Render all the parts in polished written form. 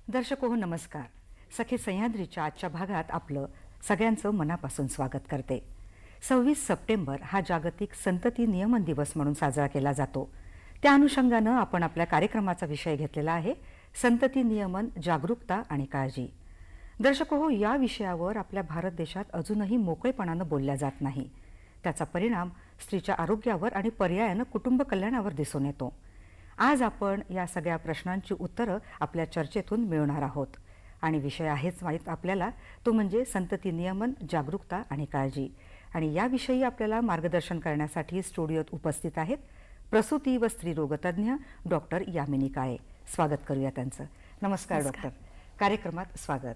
दर्शको नमस्कार. सखे सह्याद्रीच्या आजच्या भागात आपलं सगळ्यांचं मनापासून स्वागत करते. 26 सप्टेंबर हा जागतिक संतती नियमन दिवस म्हणून साजरा केला जातो. त्या अनुषंगानं आपण आपल्या कार्यक्रमाचा विषय घेतलेला आहे संतती नियमन, जागरूकता आणि काळजी. दर्शको, या विषयावर आपल्या भारत देशात अजूनही मोकळेपणानं बोलल्या जात नाही. त्याचा परिणाम स्त्रीच्या आरोग्यावर आणि पर्यायानं कुटुंब कल्याणावर दिसून येतो. आज आपण या सगळ्या प्रश्नांची उत्तरं आपल्या चर्चेतून मिळवणार आहोत आणि विषय आहेच माहीत आपल्याला, तो म्हणजे संतती नियमन, जागरूकता आणि काळजी. आणि याविषयी आपल्याला मार्गदर्शन करण्यासाठी स्टुडिओत उपस्थित आहेत प्रसूती व स्त्रीरोगतज्ञ डॉक्टर यामिनी काळे. स्वागत करूया त्यांचं. नमस्कार डॉक्टर, कार्यक्रमात स्वागत.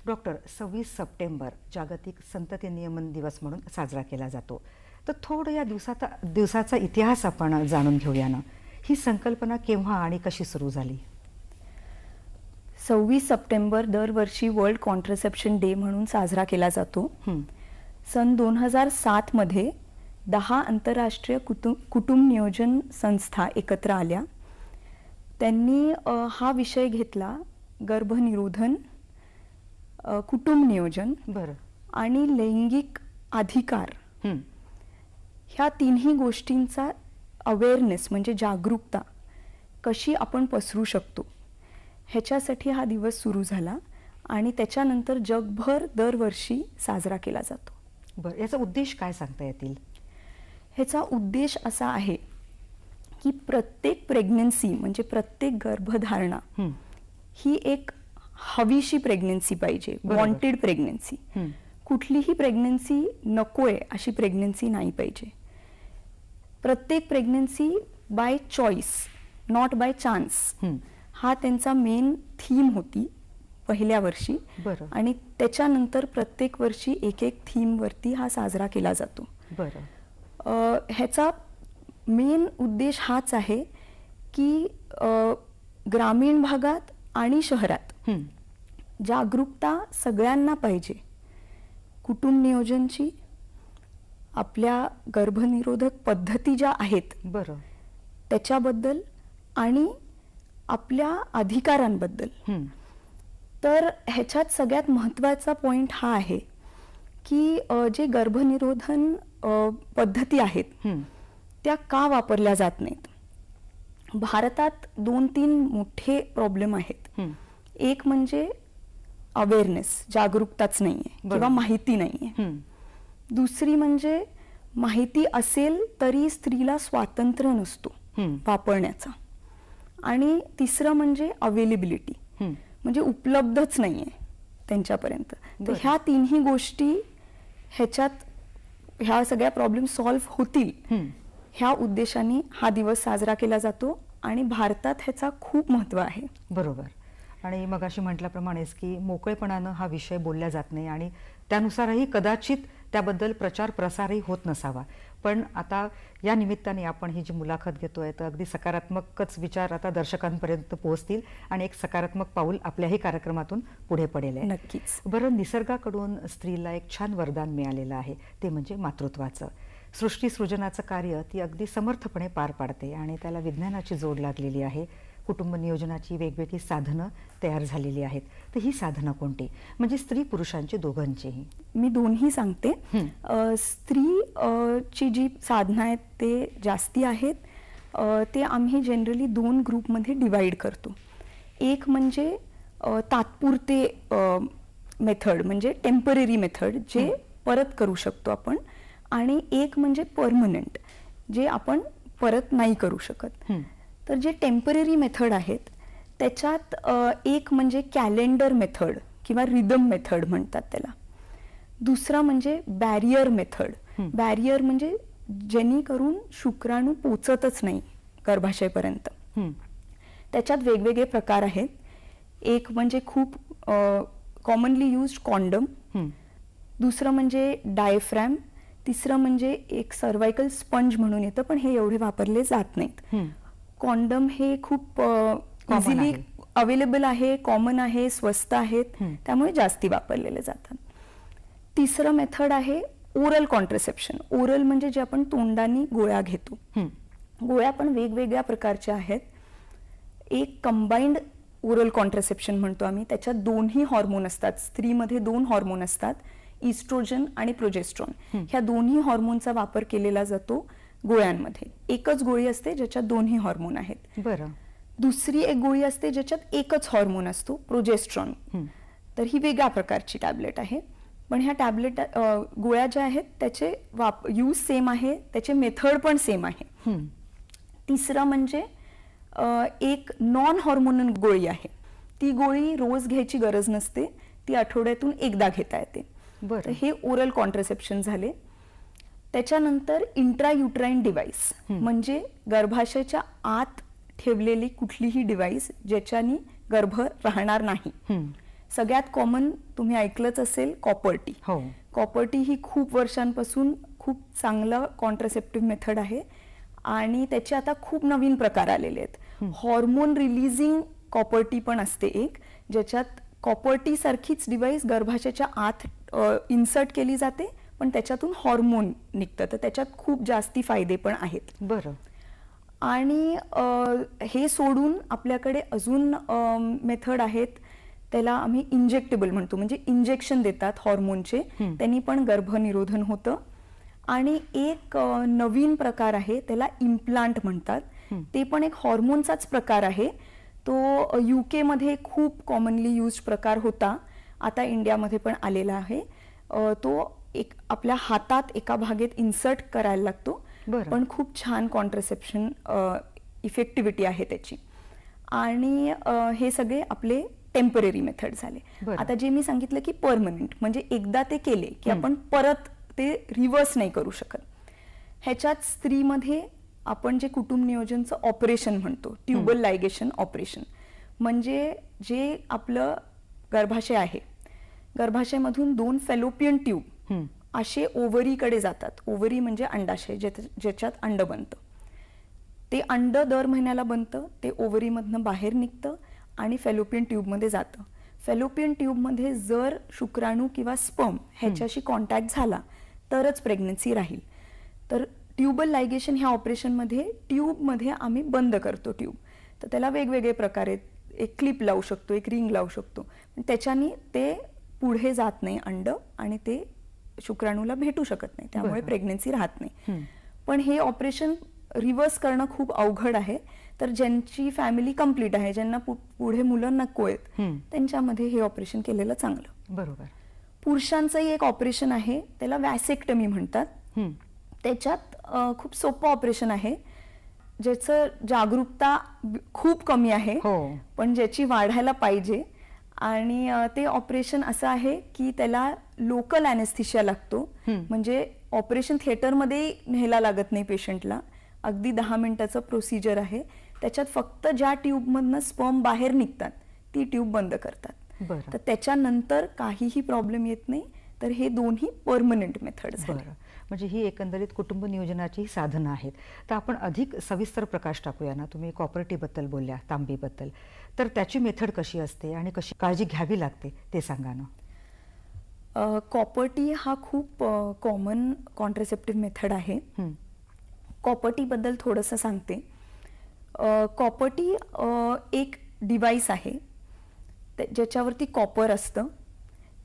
डॉक्टर, 26 सप्टेंबर जागतिक संतती नियमन दिवस म्हणून साजरा केला जातो. तर थोडं या दिवसाचा इतिहास आपण जाणून घेऊया ना. ही संकल्पना केव्हा आणि कशी सुरू झाली? 26 सप्टेंबर दरवर्षी वर्ल्ड कॉन्ट्रासेप्शन डे म्हणून साजरा केला जातो. सन 2007 मध्ये 10 आंतरराष्ट्रीय कुटुंब नियोजन संस्था एकत्र आल्या. त्यांनी हा विषय घेतला, गर्भनिरोधन, कुटुंब नियोजन आणि लैंगिक अधिकार. ह्या तिन्ही गोष्टींचा अवेअरनेस म्हणजे जागरूकता कशी आपण पसरू शकतो ह्याच्यासाठी हा दिवस सुरू झाला आणि त्याच्यानंतर जगभर दरवर्षी साजरा केला जातो. बरं, याचा उद्देश काय सांगता येतील? ह्याचा उद्देश असा आहे की प्रत्येक प्रेग्नन्सी म्हणजे प्रत्येक गर्भधारणा ही एक हवीशी प्रेग्नन्सी पाहिजे, वॉन्टेड प्रेग्नन्सी. कुठलीही प्रेग्नन्सी नकोय अशी प्रेग्नन्सी नाही पाहिजे. प्रत्येक pregnancy bye choice, not by chance, हा त्यांचा मेन थीम होती पहिल्या वर्षी. आणि त्याच्यानंतर प्रत्येक वर्षी एक एक थीम वरती हा साजरा केला जातो. ह्याचा मेन उद्देश हाच आहे की ग्रामीण भागात आणि शहरात जागरूकता सगळ्यांना पाहिजे. कुटुंब नियोजनची, आपल्या गर्भनिरोधक पद्धती ज्या आहेत त्याच्याबद्दल आणि आपल्या अधिकारांबद्दल. तर ह्याच्यात सगळ्यात महत्त्वाचा पॉइंट हा आहे की जे गर्भनिरोधन पद्धती आहेत त्या का वापरल्या जात नाहीत. भारतात 2-3 मोठे प्रॉब्लेम आहेत. एक म्हणजे अवेअरनेस, जागरूकताच नाहीये किंवा माहिती नाहीये. दुसरी म्हणजे माहिती असेल तरी स्त्रीला स्वातंत्र्य नसतो वापरण्याचा. आणि तिसरं म्हणजे अवेलेबिलिटी, म्हणजे उपलब्धच नाहीये त्यांच्यापर्यंत. तर ह्या तिन्ही गोष्टी ह्याच्यात ह्या सगळ्या प्रॉब्लेम सॉल्व्ह होतील ह्या उद्देशाने हा दिवस साजरा केला जातो आणि भारतात ह्याचा खूप महत्त्व आहे. बरोबर. आणि मगाशी म्हटल्याप्रमाणेच की मोकळेपणानं हा विषय बोलला जात नाही आणि त्यानुसारही कदाचित त्याबद्दल प्रचार प्रसारही होत नसावा. पण आता या निमित्ताने आपण ही जी मुलाखत घेतोय तर अगदी सकारात्मकच विचार आता दर्शकांपर्यंत पोहोचतील आणि एक सकारात्मक पाऊल आपल्याही कार्यक्रमातून पुढे पडेल. नक्कीच. बरं, निसर्गाकडून स्त्रीला एक छान वरदान मिळालेलं आहे, ते म्हणजे मातृत्वाचं. सृष्टी सृजनाचं कार्य ती अगदी समर्थपणे पार पाडते आणि त्याला विज्ञानाची जोड लागलेली आहे. कुटुंब नियोजनाची वेगवेगळी साधनं तयार झालेली आहेत. तर ही साधनं कोणती, म्हणजे स्त्री पुरुषांची दोघांचीही? मी दोन्ही सांगते. स्त्री ची जी साधनं आहेत ते जास्ती आहेत. ते आम्ही जनरली 2 ग्रुपमध्ये डिवाइड करतो. एक म्हणजे तात्पुरते मेथड म्हणजे टेम्पररी मेथड जे परत करू शकतो आपण, आणि एक म्हणजे परमनंट जे आपण परत नाही करू शकत. तर जे टेम्पररी मेथड आहेत त्याच्यात एक म्हणजे कॅलेंडर मेथड किंवा रिदम मेथड म्हणतात त्याला. दुसरा म्हणजे बॅरियर मेथड. बॅरियर म्हणजे जेणेकरून शुक्राणू पोचतच नाही गर्भाशयापर्यंत. त्याच्यात वेगवेगळे प्रकार आहेत. एक म्हणजे खूप कॉमनली युज्ड कॉन्डम, दुसरं म्हणजे डायफ्रॅम, तिसरं म्हणजे एक सर्वायकल स्पंज म्हणून येतं पण हे एवढे वापरले जात नाहीत. कॉन्डम हे खूप इझिली अवेलेबल आहे, कॉमन आहे, स्वस्त आहेत, त्यामुळे जास्ती वापरलेले जातात. तिसरं मेथड आहे ओरल कॉन्ट्रासेप्शन. ओरल म्हणजे जे आपण तोंडानी गोळ्या घेतो. गोळ्या पण वेगवेगळ्या प्रकारच्या आहेत. एक कंबाइंड ओरल कॉन्ट्रासेप्शन म्हणतो आम्ही, त्याच्यात दोन्ही हॉर्मोन असतात. स्त्रीमध्ये 2 हॉर्मोन असतात, इस्ट्रोजन आणि प्रोजेस्ट्रॉन. ह्या दोन्ही हॉर्मोनचा वापर केलेला जातो गोळ्यांमध्ये. एकच गोळी असते ज्याच्यात दोन्ही हॉर्मोन आहेत. बरं. दुसरी एक गोळी असते ज्याच्यात एकच हॉर्मोन असतो, प्रोजेस्ट्रॉन. तर ही वेगळ्या प्रकारची टॅबलेट आहे. पण ह्या टॅबलेट गोळ्या ज्या आहेत त्याचे यूज सेम आहे, त्याचे मेथड पण सेम आहे. तिसरं म्हणजे एक नॉन हॉर्मोनल गोळी आहे. ती गोळी रोज घ्यायची गरज नसते, ती आठवड्यातून एकदा घेता येते. तर हे ओरल कॉन्ट्रासेप्शन झाले. त्याच्यानंतर इंट्रायुट्राईन डिव्हाइस म्हणजे गर्भाशयाच्या आत ठेवलेली कुठलीही डिव्हाइस ज्याच्यानी गर्भ राहणार नाही. सगळ्यात कॉमन तुम्ही ऐकलंच असेल कॉपर-टी. हो. कॉपर-टी ही खूप वर्षांपासून खूप चांगलं कॉन्ट्रासेप्टिव्ह मेथड आहे आणि त्याचे आता खूप नवीन प्रकार आलेले आहेत. हॉर्मोन रिलीजिंग कॉपर-टी पण असते एक, ज्याच्यात कॉपर-टी सारखीच डिव्हाइस गर्भाशयाच्या आत इन्सर्ट केली जाते, पण त्याच्यातून हॉर्मोन निघतं. तर त्याच्यात खूप जास्ती फायदे पण आहेत. बरं. आणि हे सोडून आपल्याकडे अजून मेथड आहेत, त्याला आम्ही इंजेक्टेबल म्हणतो, म्हणजे इंजेक्शन देतात हॉर्मोनचे, त्यांनी पण गर्भनिरोधन होतं. आणि एक नवीन प्रकार आहे, त्याला इम्प्लांट म्हणतात. ते पण एक हॉर्मोनचाच प्रकार आहे. तो UK मध्ये खूप कॉमनली यूज प्रकार होता, आता इंडियामध्ये पण आलेला आहे. तो एक आपल्या हातात एका भागेत इन्सर्ट करायला लागतो, पण खूप छान कॉन्ट्रासेप्शन इफेक्टिव्हिटी आहे त्याची. आणि हे सगळे आपले टेम्पररी मेथड झाले. आता जे मी सांगितलं की परमनंट, म्हणजे एकदा ते केले की आपण परत ते रिव्हर्स नाही करू शकत. ह्याच्यात स्त्रीमध्ये आपण जे कुटुंब नियोजनचं ऑपरेशन म्हणतो, ट्यूबल लायगेशन ऑपरेशन, म्हणजे जे आपलं गर्भाशय आहे, गर्भाशयामधून 2 फॅलोपियन ट्यूब असे ओव्हरीकडे जातात. ओव्हरी म्हणजे अंडाशय, ज्याच्यात अंड बनतं. ते अंड दर महिन्याला बनतं, ते ओव्हरीमधनं बाहेर निघतं आणि फॅलोपियन ट्यूबमध्ये जातं. फॅलोपियन ट्यूबमध्ये जर शुक्राणू किंवा स्पर्म ह्याच्याशी कॉन्टॅक्ट झाला तरच प्रेग्नन्सी राहील. तर ट्यूबल लायगेशन ह्या ऑपरेशनमध्ये ट्यूबमध्ये आम्ही बंद करतो ट्यूब. तर त्याला वेगवेगळे प्रकार आहेत. एक क्लिप लावू शकतो, एक रिंग लावू शकतो, पण त्याच्यानी ते पुढे जात नाही अंड आणि ते शुक्राणूला भेटू शकत नाही, त्यामुळे प्रेग्नन्सी राहत नाही. पण हे ऑपरेशन रिव्हर्स करणं खूप अवघड आहे. तर ज्यांची फॅमिली कंप्लीट आहे, ज्यांना पुढे मुलं नको आहेत, त्यांच्यामध्ये हे ऑपरेशन केलेलं चांगलं. बरोबर. पुरुषांचंही एक ऑपरेशन आहे, त्याला वॅसेक्टमी म्हणतात. त्याच्यात खूप सोपं ऑपरेशन आहे, ज्याचं जागरूकता खूप कमी आहे, पण ज्याची वाढायला पाहिजे. आणि ते ऑपरेशन असं आहे की त्याला लोकल अॅनेस्थेशिया लागतो, म्हणजे ऑपरेशन थिएटरमध्ये न्यायला लागत नाही पेशंटला. अगदी 10 मिनिटाचं प्रोसिजर आहे. त्याच्यात फक्त ज्या ट्यूबमधनं स्पर्म बाहेर निघतात ती ट्यूब बंद करतात. तर त्याच्यानंतर काहीही प्रॉब्लेम येत नाही. तर हे दोन्ही परमनंट मेथड झाले. म्हणजे ही एकंदरीत कुटुंब नियोजनाची साधनं आहेत. तर आपण अधिक सविस्तर प्रकाश टाकूया ना. तुम्ही कॉपर-टी बद्दल बोलल्या, तांबीबद्दल, तर त्याची मेथड कशी असते आणि कशी काळजी घ्यावी लागते ते सांगा ना. कॉपर-टी हा खूप कॉमन कॉन्ट्रासेप्टिव्ह मेथड आहे. कॉपर-टी बद्दल थोडंसं सांगते. कॉपर-टी एक डिव्हाइस आहे ज्याच्यावरती कॉपर असतं.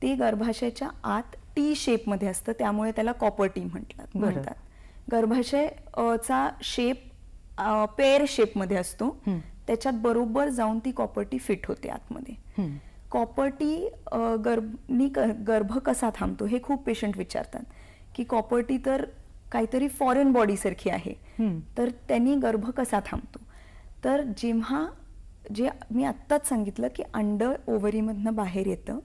ते गर्भाशयाच्या आत टी शेपमध्ये असतं, त्यामुळे त्याला कॉपर-टी म्हणतात. गर्भाशयाचा शेप पेअर शेपमध्ये असतो, त्याच्यात बरोबर जाऊन ती कॉपर-टी फिट होते आतमध्ये. कॉपर-टी गर्भ कसा थांबतो हे खूप पेशंट विचारतात की कॉपर-टी तर काहीतरी फॉरेन बॉडी सारखी आहे, तर त्यांनी गर्भ कसा थांबतो. तर जेव्हा जे मी आत्ताच सांगितलं की अंड ओव्हरीमधनं बाहेर येतं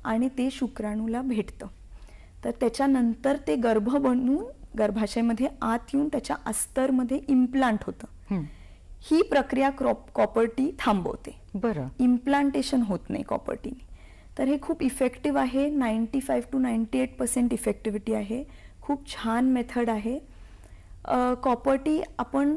आणि ते शुक्राणूला भेटतं, तर त्याच्यानंतर ते गर्भ बनून गर्भाशयामध्ये आत येऊन त्याच्या अस्तरमध्ये इम्प्लांट होतं. ही प्रक्रिया कॉपर-टी थांबवते. इम्प्लांटेशन होत नाही कॉपर-टीने. तर हे खूप इफेक्टिव्ह आहे. 95 to 98% इफेक्टिव्हिटी आहे. खूप छान मेथड आहे. कॉपर-टी आपण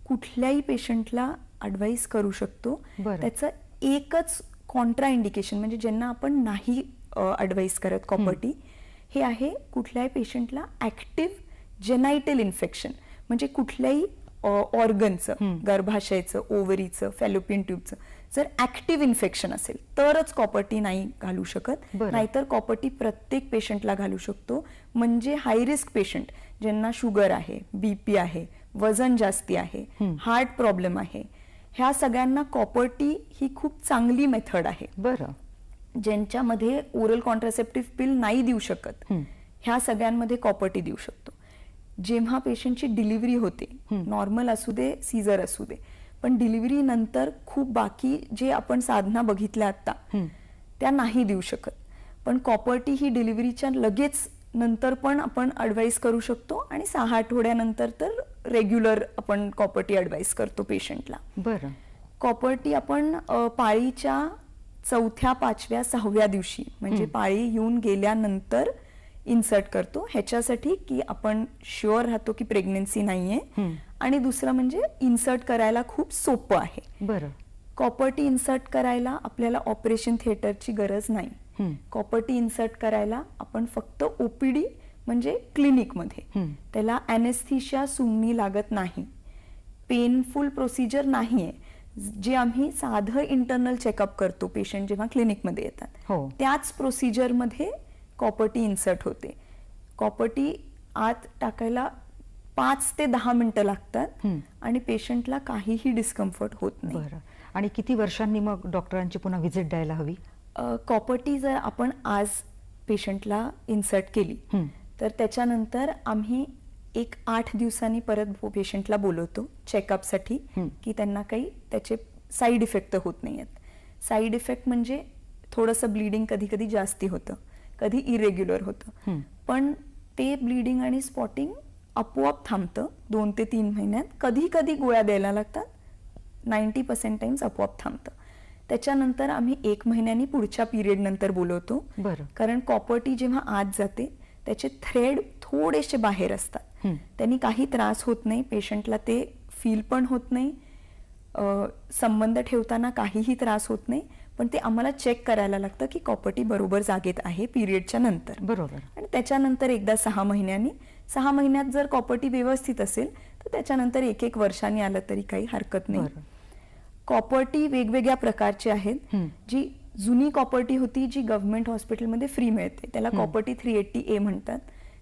कुठल्याही पेशंटला ॲडवाईस करू शकतो. त्याचं एकच कॉन्ट्रा इंडिकेशन, म्हणजे ज्यांना आपण नाही ॲडवाईस करत कॉपर-टी, हे आहे कुठल्याही पेशंटला ॲक्टिव्ह जेनायटल इन्फेक्शन, म्हणजे कुठल्याही ऑर्गनचं, गर्भाशयाचं, ओव्हरीचं, फॅलोपियन ट्यूबचं जर ऍक्टिव्ह इन्फेक्शन असेल तरच कॉपर्टी नाही घालू शकत. बरं. नाहीतर कॉपर्टी प्रत्येक पेशंटला घालू शकतो. म्हणजे हाय रिस्क पेशंट ज्यांना शुगर आहे, बीपी आहे, वजन जास्ती आहे, हार्ट प्रॉब्लेम आहे, ह्या सगळ्यांना कॉपर्टी ही खूप चांगली मेथड आहे. बरं. ज्यांच्यामध्ये ओरल कॉन्ट्रासेप्टिव्ह पिल नाही देऊ शकत ह्या सगळ्यांमध्ये कॉपर्टी देऊ शकतो. जेव्हा पेशंटची डिलिव्हरी होते, नॉर्मल असू दे, सीझर असू दे, पण डिलिव्हरी नंतर खूप बाकी जे आपण साधना बघितल्या आता त्या नाही देऊ शकत. पण कॉपर्टी ही डिलिव्हरीच्या लगेच नंतर पण आपण ॲडवाईस करू शकतो आणि 6 आठवड्यानंतर तर रेग्युलर आपण कॉपर्टी ॲडवाईस करतो पेशंटला. बरं. कॉपर्टी आपण पाळीच्या 4थ्या, 5व्या, 6व्या दिवशी म्हणजे पाळी येऊन गेल्यानंतर इन्सर्ट करतो. ह्याच्यासाठी की आपण शुअर राहतो की प्रेग्नन्सी नाहीये आणि दुसरं म्हणजे इन्सर्ट करायला खूप सोपं आहे. बरं. कॉपर्टी इन्सर्ट करायला आपल्याला ऑपरेशन थिएटरची गरज नाही. कॉपर्टी इन्सर्ट करायला आपण फक्त ओपीडी म्हणजे क्लिनिकमध्ये, त्याला अॅनेस्थीशिया सुमनी लागत नाही, पेनफुल प्रोसिजर नाहीये. जे आम्ही साधं इंटरनल चेकअप करतो पेशंट जेव्हा क्लिनिकमध्ये येतात, हो. त्याच प्रोसिजरमध्ये कॉपर्टी इन्सर्ट होते. कॉपर्टी आत टाकायला 5 ते 10 मिनिटं लागतात आणि पेशंटला काहीही डिस्कम्फर्ट होत नाही. बरं. आणि किती वर्षांनी मग डॉक्टरांची पुन्हा व्हिजिट द्यायला हवी? कॉपर्टी जर आपण आज पेशंटला इन्सर्ट केली तर त्याच्यानंतर आम्ही 8 दिवसांनी परत पेशंटला बोलवतो चेकअपसाठी की त्यांना काही त्याचे साईड इफेक्ट होत नाही आहेत. साईड इफेक्ट म्हणजे थोडंसं ब्लिडिंग कधी कधी जास्ती होतं, कधी इरेग्युलर होतं, पण ते ब्लिडिंग आणि स्पॉटिंग आपोआप थांबतं 2 ते 3 महिन्यात. कधी कधी गोळ्या द्यायला लागतात, 90% टाइम्स आपोआप थांबतं. त्याच्यानंतर आम्ही 1 महिन्यानी पुढच्या पिरियड नंतर बोलवतो. बरं. कारण कॉपर्टी जेव्हा आत जाते त्याचे थ्रेड थोडेसे बाहेर असतात, त्यांनी काही त्रास होत नाही, पेशंटला ते फील पण होत नाही, संबंध ठेवताना काहीही त्रास होत नाही, पण ते आम्हाला चेक करायला लागतं की कॉपर्टी बरोबर जागेत आहे पिरियडच्या नंतर. बरोबर. आणि त्याच्यानंतर एकदा 6 महिन्यांनी, 6 महिन्यात जर कॉपर्टी व्यवस्थित असेल तर त्याच्यानंतर 1 वर्षांनी आलं तरी काही हरकत नाही. कॉपर्टी वेगवेगळ्या प्रकारची आहेत. जी जुनी कॉपर्टी होती जी गव्हर्नमेंट हॉस्पिटलमध्ये फ्री मिळते त्याला कॉपर्टी 380A म्हणतात.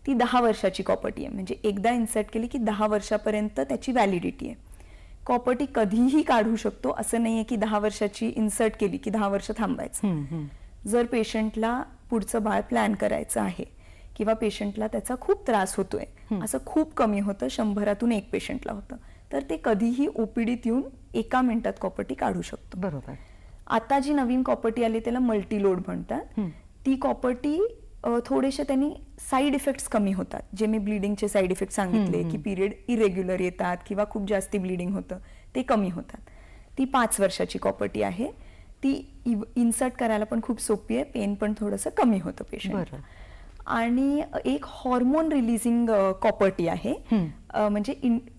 ती 10 वर्षाची कॉपर्टी आहे, म्हणजे एकदा इन्सर्ट केली की 10 वर्षापर्यंत त्याची व्हॅलिडिटी आहे. कॉपर्टी कधीही काढू शकतो, असं नाहीये की 10 वर्षाची इन्सर्ट केली की 10 वर्ष थांबायचं. जर पेशंटला पुढचं बाळ प्लॅन करायचं आहे किंवा पेशंटला त्याचा खूप त्रास होतोय, असं खूप कमी होतं, 100तून 1 पेशंटला होतं, तर ते कधीही ओपीडीत येऊन 1 मिनिटात कॉपर्टी काढू शकतो. बरोबर. आता जी नवीन कॉपर्टी आली त्याला मल्टीलोड म्हणतात. ती कॉपर्टी थोडेसे त्यांनी साईड इफेक्ट्स कमी होतात. जे मी ब्लिडिंगचे साईड इफेक्ट सांगितले की पिरियड इरेग्युलर येतात किंवा खूप जास्ती ब्लिडिंग होतं, ते कमी होतात. ती 5 वर्षाची कॉपर्टी आहे. ती इन्सर्ट करायला पण खूप सोपी आहे, पेन पण थोडंसं कमी होतं पेशंट. आणि एक हॉर्मोन रिलीजिंग कॉपर्टी आहे, म्हणजे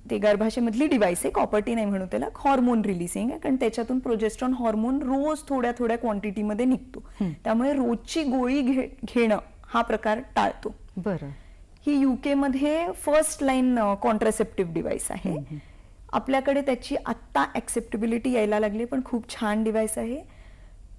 ते गर्भाशयामधली डिव्हाइस आहे, कॉपर्टी नाही म्हणू त्याला, हॉर्मोन रिलीजिंग आहे, कारण त्याच्यातून प्रोजेस्ट्रॉन हॉर्मोन रोज थोड्या थोड्या क्वांटिटीमध्ये निघतो, त्यामुळे रोजची गोळी घेणं हा प्रकार टाळतो. बरं. ही UK मध्ये फर्स्ट लाईन कॉन्ट्रासेप्टिव्ह डिव्हाइस आहे. आपल्याकडे त्याची आत्ता ऍक्सेप्टेबिलिटी यायला लागली, पण खूप छान डिव्हाइस आहे.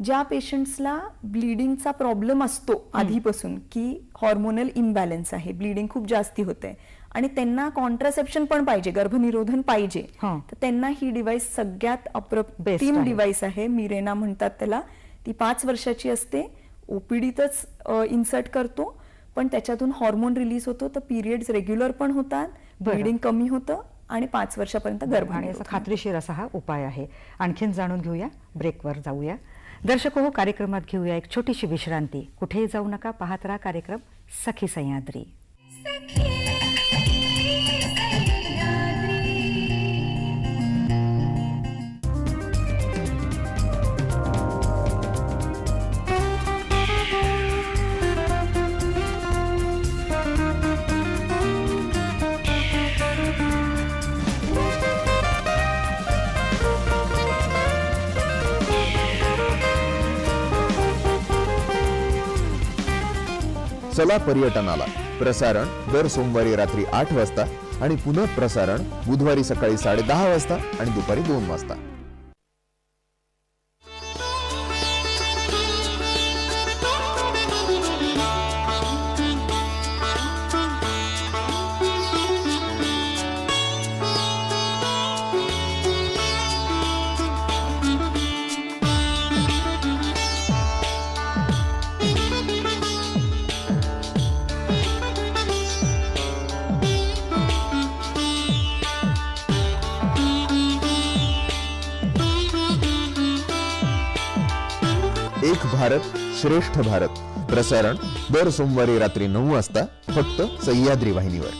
ज्या पेशंट्सला ब्लिडिंगचा प्रॉब्लेम असतो आधीपासून की हॉर्मोनल इम्बॅलन्स आहे, ब्लिडिंग खूप जास्ती होते आणि त्यांना कॉन्ट्रासेप्शन पण पाहिजे, गर्भनिरोधन पाहिजे, तर त्यांना ही डिव्हाइस सगळ्यात अप्रतिम डिव्हाइस आहे. मिरेना म्हणतात त्याला. ती 5 वर्षाची असते, ओपीडीतच इन्सर्ट करतो, पण त्याच्यातून हॉर्मोन रिलीज होतो, तर पिरियड्स रेग्युलर पण होतात, ब्लिडिंग कमी होतं आणि 5 वर्षापर्यंत गर्भानिरोधन. खात्रीशीर असा हा उपाय आहे. आणखीन जाणून घेऊया, ब्रेकवर जाऊया. दर्शको हो, कार्यक्रमात घेऊया एक छोटीशी विश्रांती. कुठेही जाऊ नका, पाहत राहा कार्यक्रम सखी सह्याद्री. चला पर्यटनाला. प्रसारण दर सोमवारी रात्री 8 वाजता आणि पुनः प्रसारण बुधवारी सकाळी 10:30 वाजता आणि दुपारी 2 वाजता. एक भारत श्रेष्ठ भारत प्रसारण दर सोमवारी रात्री 9 वाजता फक्त सह्याद्री वाहिनीवर.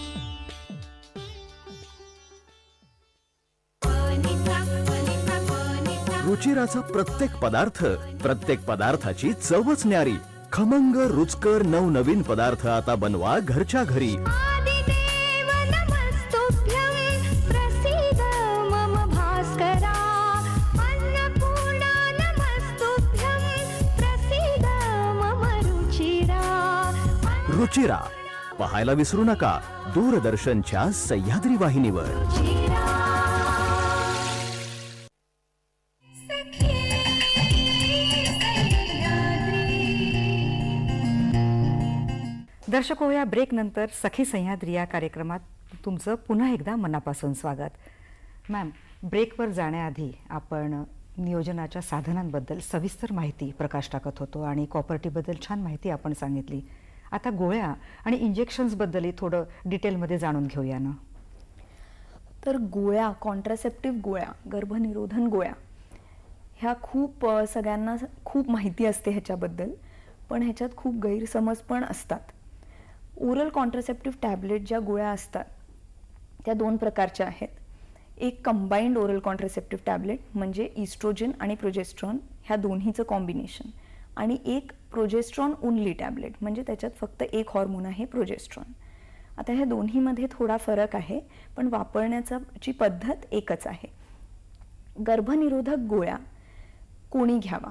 रुचिराचा प्रत्येक पदार्थ, प्रत्येक पदार्थाची चवच न्यारी. खमंग रुचकर नवनवीन पदार्थ आता बनवा घरच्या घरी. आदिदेव नमस्तुभ्यं प्रसीद मम भास्करा. अन्नपूर्णा नमस्तुभ्यं प्रसीद मम रुचिरा. रुचिरा पाहायला विसरू नका दूरदर्शनच्या सह्याद्री वाहिनीवर. रुचिरा. सखी दर्शको, या ब्रेक नंतर सखी सह्याद्री या कार्यक्रमात तुमचं पुन्हा एकदा मनापासून स्वागत. मॅम, ब्रेकवर जाण्याआधी आपण नियोजनाच्या साधनांबद्दल सविस्तर माहिती प्रकाश टाकत होतो आणि कॉपर्टीबद्दल छान माहिती आपण सांगितली. आता गोळ्या आणि इंजेक्शन्सबद्दलही थोडं डिटेलमध्ये जाणून घेऊया ना. तर गोळ्या, कॉन्ट्रासेप्टिव्ह गोळ्या, गर्भनिरोधन गोळ्या ह्या खूप सगळ्यांना खूप माहिती असते ह्याच्याबद्दल, पण ह्याच्यात खूप गैरसमज पण असतात. ओरल कॉन्ट्रासेप्टिव्ह टॅबलेट ज्या गोळ्या असतात त्या 2 प्रकारच्या आहेत. एक कंबाईंड ओरल कॉन्ट्रासेप्टिव्ह टॅबलेट म्हणजे इस्ट्रोजन आणि प्रोजेस्ट्रॉन ह्या दोन्हीचं कॉम्बिनेशन, आणि एक प्रोजेस्ट्रॉन ओनली टॅबलेट म्हणजे त्याच्यात फक्त एक हॉर्मोन आहे, प्रोजेस्ट्रॉन. आता ह्या दोन्हीमध्ये थोडा फरक आहे, पण वापरण्याची पद्धत एकच आहे. गर्भनिरोधक गोळ्या कोणी घ्यावा?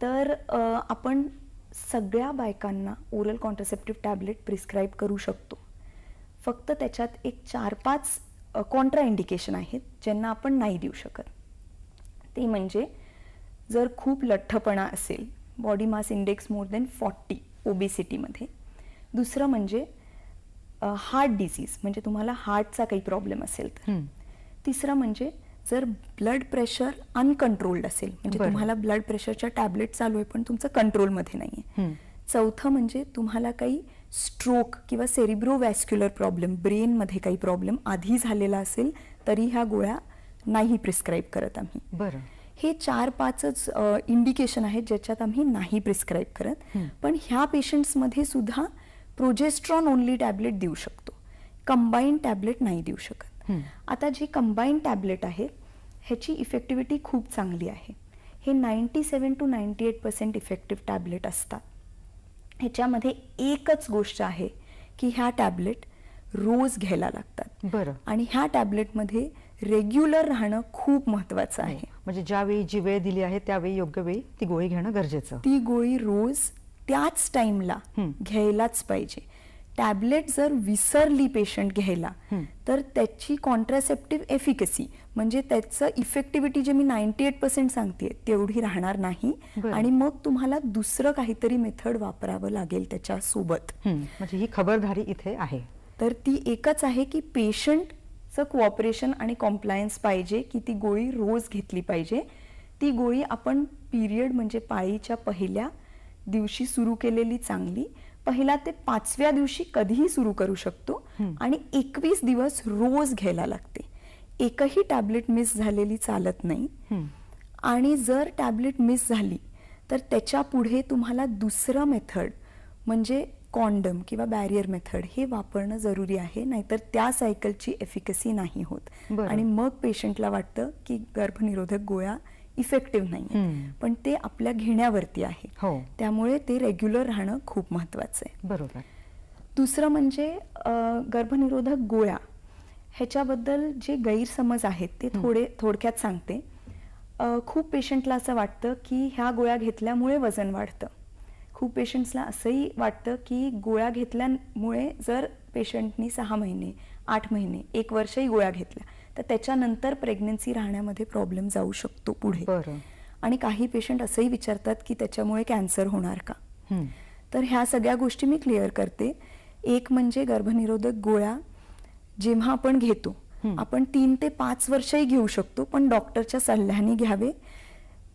तर आपण सगळ्या बायकांना ओरल कॉन्ट्रासेप्टिव्ह टॅबलेट प्रिस्क्राईब करू शकतो. फक्त त्याच्यात एक 4-5 कॉन्ट्रा इंडिकेशन आहेत ज्यांना आपण नाही देऊ शकत. ते म्हणजे जर खूप लठ्ठपणा असेल, body mass index more than 40 ओबेसिटीमध्ये. दुसरं म्हणजे हार्ट डिसीज म्हणजे तुम्हाला हार्टचा काही प्रॉब्लेम असेल तर. तिसरं म्हणजे जर ब्लड प्रेशर अनकंट्रोल्ड असेल, म्हणजे बरं. तुम्हाला ब्लड प्रेशरच्या टॅबलेट चालू आहे पण तुमचं कंट्रोलमध्ये नाही आहे. चौथं म्हणजे तुम्हाला काही स्ट्रोक किंवा सेरिब्रोवॅस्क्युलर प्रॉब्लेम, ब्रेनमध्ये काही प्रॉब्लेम आधी झालेला असेल तरी ह्या गोळ्या नाही प्रिस्क्राईब करत आम्ही. बरं. हे 4-5च इंडिकेशन आहेत ज्याच्यात आम्ही नाही प्रिस्क्राईब करत. पण ह्या पेशंट्समध्ये सुद्धा प्रोजेस्ट्रॉन ओनली टॅबलेट देऊ शकतो, कंबाईंड टॅबलेट नाही देऊ शकत. आता जी कंबाईंड टॅबलेट आहे ह्याची इफेक्टिव्हिटी खूप चांगली आहे. हे 97 to 98% इफेक्टिव्ह टॅबलेट असतात. ह्याच्यामध्ये एकच गोष्ट आहे की ह्या टॅबलेट रोज घ्यायला लागतात. बरं. आणि ह्या टॅबलेटमध्ये रेग्युलर राहणं खूप महत्त्वाचं आहे. म्हणजे ज्यावेळी जी वेळ दिली आहे त्यावेळी योग्य वेळी ती गोळी घेणं गरजेचं. ती गोळी रोज त्याच टाइमला घ्यायलाच पाहिजे. टॅबलेट जर विसरली पेशंट घ्यायला तर त्याची कॉन्ट्रासेप्टिव्ह एफिकसी म्हणजे त्याचं इफेक्टिव्हिटी जे मी 98% सांगते तेवढी राहणार नाही. बरं. आणि मग तुम्हाला दुसरं काहीतरी मेथड वापरावं लागेल त्याच्यासोबत. म्हणजे ही खबरदारी इथे आहे. तर ती एकच आहे की पेशंटचं कोऑपरेशन आणि कॉम्प्लायन्स पाहिजे की ती गोळी रोज घेतली पाहिजे. ती गोळी आपण पिरियड म्हणजे पाळीच्या पहिल्या दिवशी सुरू केलेली चांगली. पहिला ते 5व्या दिवशी कधीही सुरू करू शकतो आणि 21 दिवस रोज घ्यायला लागते. एकही टॅबलेट मिस झालेली चालत नाही. आणि जर टॅबलेट मिस झाली तर त्याच्या पुढे तुम्हाला दुसरं मेथड म्हणजे कॉन्डम किंवा बॅरियर मेथड हे वापरणं जरुरी आहे, नाहीतर त्या सायकलची एफिकसी नाही होत. बरं. आणि मग पेशंटला वाटतं की गर्भनिरोधक गोळ्या इफेक्टिव्ह नाही, पण ते आपल्या घेण्यावरती आहे. हो. त्यामुळे ते रेग्युलर राहणं खूप महत्वाचं आहे. बरोबर. दुसरं म्हणजे गर्भनिरोधक गोळ्या ह्याच्याबद्दल जे गैरसमज आहेत ते थोडक्यात सांगते. खूप पेशंटला असं वाटतं की ह्या गोळ्या घेतल्यामुळे वजन वाढतं. खूप पेशंट्सला असंही वाटतं की गोळ्या घेतल्यामुळे जर पेशंटनी 6 महिने 8 महिने 1 वर्षही गोळ्या घेतल्या तर त्याच्यानंतर प्रेग्नन्सी राहण्यामध्ये प्रॉब्लेम जाऊ शकतो पुढे. बरं. आणि काही पेशंट असंही विचारतात की त्याच्यामुळे कॅन्सर होणार का. हं. तर ह्या सगळ्या गोष्टी मी क्लिअर करते. एक म्हणजे गर्भनिरोधक गोळ्या जेव्हा आपण घेतो आपण 3 ते 5 वर्षही घेऊ शकतो, पण डॉक्टरच्या सल्ल्याने घ्यावे.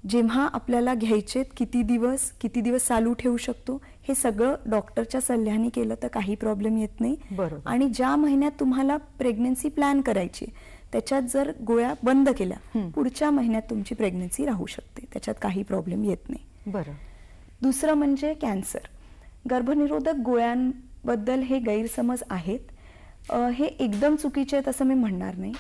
जेव्हा आपल्याला घ्यायचेत किती दिवस चालू ठेवू शकतो हे सगळं डॉक्टरच्या सल्ल्याने केलं तर काही प्रॉब्लेम येत नाही. बरोबर. आणि ज्या महिन्यात तुम्हाला प्रेग्नन्सी प्लॅन करायची त्याच्यात जर गोळ्या बंद केल्या पुढच्या महिन्यात तुमची प्रेग्नन्सी राहू शकते, त्याच्यात काही प्रॉब्लेम येत नाही. बरं. दुसरं म्हणजे कॅन्सर. गर्भनिरोधक गोळ्यांबद्दल हे गैरसमज आहेत. हे एकदम चुकीचे आहेत असं मी म्हणणार नाही,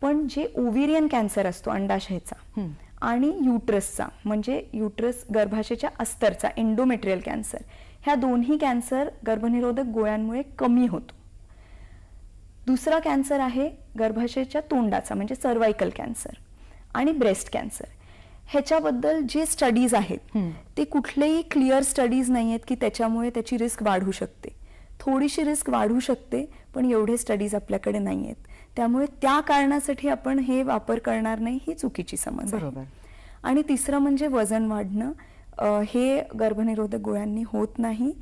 पण जे ओव्हेरियन कॅन्सर असतो अंडाशयाचा आणि युट्रसचा म्हणजे युट्रस गर्भाशयाच्या अस्तरचा एंडोमेट्रियल कॅन्सर, ह्या दोन्ही कॅन्सर गर्भनिरोधक गोळ्यांमुळे कमी होतो. दुसरा कॅन्सर आहे गर्भाशयाच्या तोंडाचा म्हणजे सर्वायकल कॅन्सर आणि ब्रेस्ट कॅन्सर. ह्याच्याबद्दल जे स्टडीज आहेत ते कुठलेही क्लिअर स्टडीज नाही आहेत की त्याच्यामुळे त्याची रिस्क वाढू शकते. थोडीशी रिस्क वाढू शकते पण एवढे स्टडीज आपल्याकडे नाही आहेत, त्यामुळे त्या कारणासाठी आपण हे वापर करणार नाही ही चुकीची समज आहे. बरोबर. आणि तिसरं म्हणजे वजन वाढणं. हे गर्भनिरोधक गोळ्यांनी होत नाही.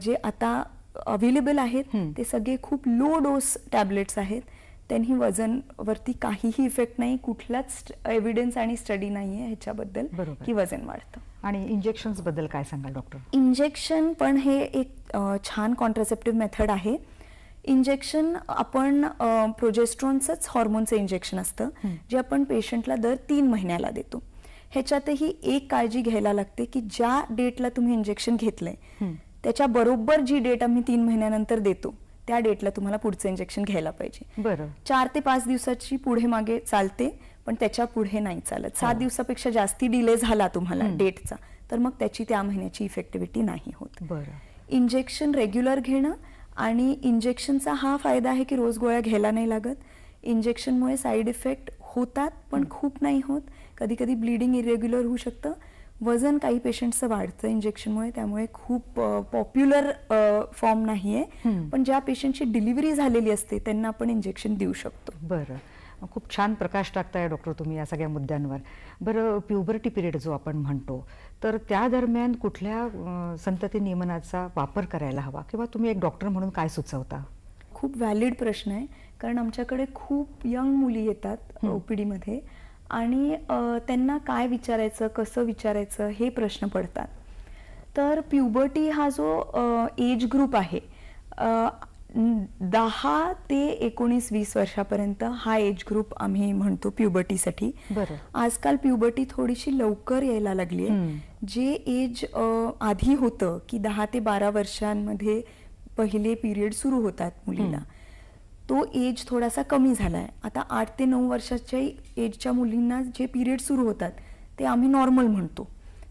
जे आता अवेलेबल आहेत ते सगळे खूप लो डोस टॅबलेट्स आहेत, त्यांनी वजनवरती काहीही इफेक्ट नाही. कुठलाच एव्हिडन्स आणि स्टडी नाही आहे ह्याच्याबद्दल बरोबर. की वजन वाढतं. आणि इंजेक्शन्स बद्दल काय सांगाल डॉक्टर? इंजेक्शन पण हे एक छान कॉन्ट्रासेप्टिव्ह मेथड आहे. इंजेक्शन आपण प्रोजेस्ट्रॉनचंच हॉर्मोनचं इंजेक्शन असतं जे आपण पेशंटला दर 3 महिन्याला देतो. ह्याच्यातही एक काळजी घ्यायला लागते की ज्या डेटला तुम्ही इंजेक्शन घेतलंय त्याच्या बरोबर जी डेट आम्ही 3 महिन्यानंतर देतो त्या डेटला तुम्हाला पुढचं इंजेक्शन घ्यायला पाहिजे. बरं. 4 ते 5 दिवसाची पुढे मागे चालते पण त्याच्या पुढे नाही चालत. 7 दिवसापेक्षा जास्ती डिले झाला तुम्हाला डेटचा तर मग त्याची त्या महिन्याची इफेक्टिव्हिटी नाही होत. बरं. इंजेक्शन रेग्युलर घेणं आणि इंजेक्शनचा हा फायदा आहे की रोज गोळ्या घ्यायला नाही लागत. इंजेक्शनमुळे साईड इफेक्ट होतात पण खूप नाही होत. कधी कधी ब्लिडिंग इरेग्युलर होऊ शकतं. वजन काही पेशंटचं वाढतं इंजेक्शनमुळे, त्यामुळे खूप पॉप्युलर फॉर्म नाही आहे, पण ज्या पेशंटची डिलिव्हरी झालेली असते त्यांना आपण इंजेक्शन देऊ शकतो. बरं. खूप छान प्रकाश टाकताय डॉक्टर तुम्ही या सगळ्या मुद्द्यांवर. बरं, प्युबर्टी पिरियड जो आपण म्हणतो तर त्या दरम्यान कुठल्या संतती नियमनाचा वापर करायला हवा किंवा तुम्ही एक डॉक्टर म्हणून काय सुचवता? खूप व्हॅलिड प्रश्न आहे, कारण आमच्याकडे खूप यंग मुली येतात ओपीडीमध्ये आणि त्यांना काय विचारायचं कसं विचारायचं हे प्रश्न पडतात. तर प्युबर्टी हा जो एज ग्रुप आहे 10 ते 19-20 वर्षापर्यंत हा एज ग्रुप आम्ही म्हणतो प्युबर्टीसाठी. बरं. आजकाल प्युबर्टी थोडीशी लवकर यायला लागली आहे. जे एज आधी होतं की 10 ते 12 वर्षांमध्ये पहिले पिरियड सुरू होतात मुलीला, तो एज थोडासा कमी झाला आहे. आता 8 ते 9 वर्षाच्या एजच्या मुलींना जे पिरियड सुरू होतात ते आम्ही नॉर्मल म्हणतो.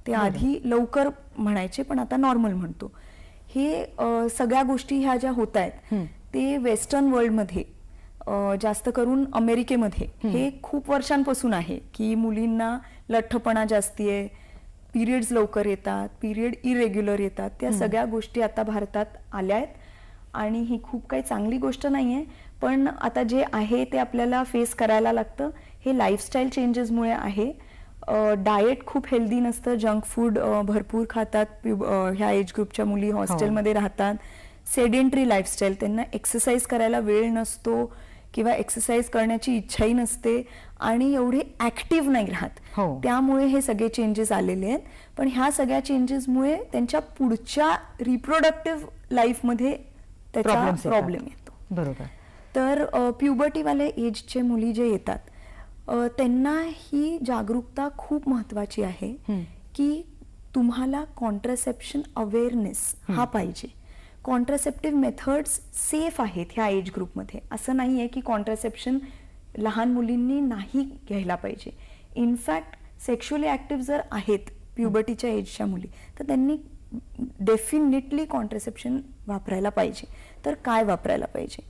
ते आधी लवकर म्हणायचे पण आता नॉर्मल म्हणतो. हे सगळ्या गोष्टी ह्या ज्या होत आहेत ते वेस्टर्न वर्ल्डमध्ये जास्त करून अमेरिकेमध्ये हे खूप वर्षांपासून आहे की मुलींना लठ्ठपणा जास्ती आहे, पिरियड्स लवकर येतात, पिरियड इरेग्युलर येतात. त्या सगळ्या गोष्टी आता भारतात आल्या आहेत आणि ही खूप काही चांगली गोष्ट नाही आहे, पण आता जे आहे ते आपल्याला फेस करायला लागतं. हे लाईफस्टाईल चेंजेसमुळे आहे. डाएट खूप हेल्दी नसतं, जंक फूड भरपूर खातात. ह्या एज ग्रुपच्या मुली हॉस्टेलमध्ये राहतात, सेडेंटरी लाईफस्टाईल, त्यांना एक्सरसाइज करायला वेळ नसतो किंवा एक्सरसाइज करण्याची इच्छाही नसते आणि एवढे ऍक्टिव्ह नाही राहत. त्यामुळे हे सगळे चेंजेस आलेले आहेत. पण ह्या सगळ्या चेंजेसमुळे त्यांच्या पुढच्या रिप्रोडक्टिव्ह लाईफमध्ये त्याचा प्रॉब्लेम येतो. बरोबर. तर प्युबर्टीवाले एजचे मुली जे येतात त्यांना ही जागरूकता खूप महत्वाची आहे की तुम्हाला कॉन्ट्रासेप्शन अवेअरनेस हा पाहिजे. कॉन्ट्रासेप्टिव्ह मेथड्स सेफ आहेत ह्या एज ग्रुपमध्ये. असं नाही आहे की कॉन्ट्रासेप्शन लहान मुलींनी नाही घ्यायला पाहिजे. इनफॅक्ट सेक्शुअली ॲक्टिव्ह जर आहेत प्युबर्टीच्या एजच्या मुली तर त्यांनी डेफिनेटली कॉन्ट्रासेप्शन वापरायला पाहिजे. तर काय वापरायला पाहिजे,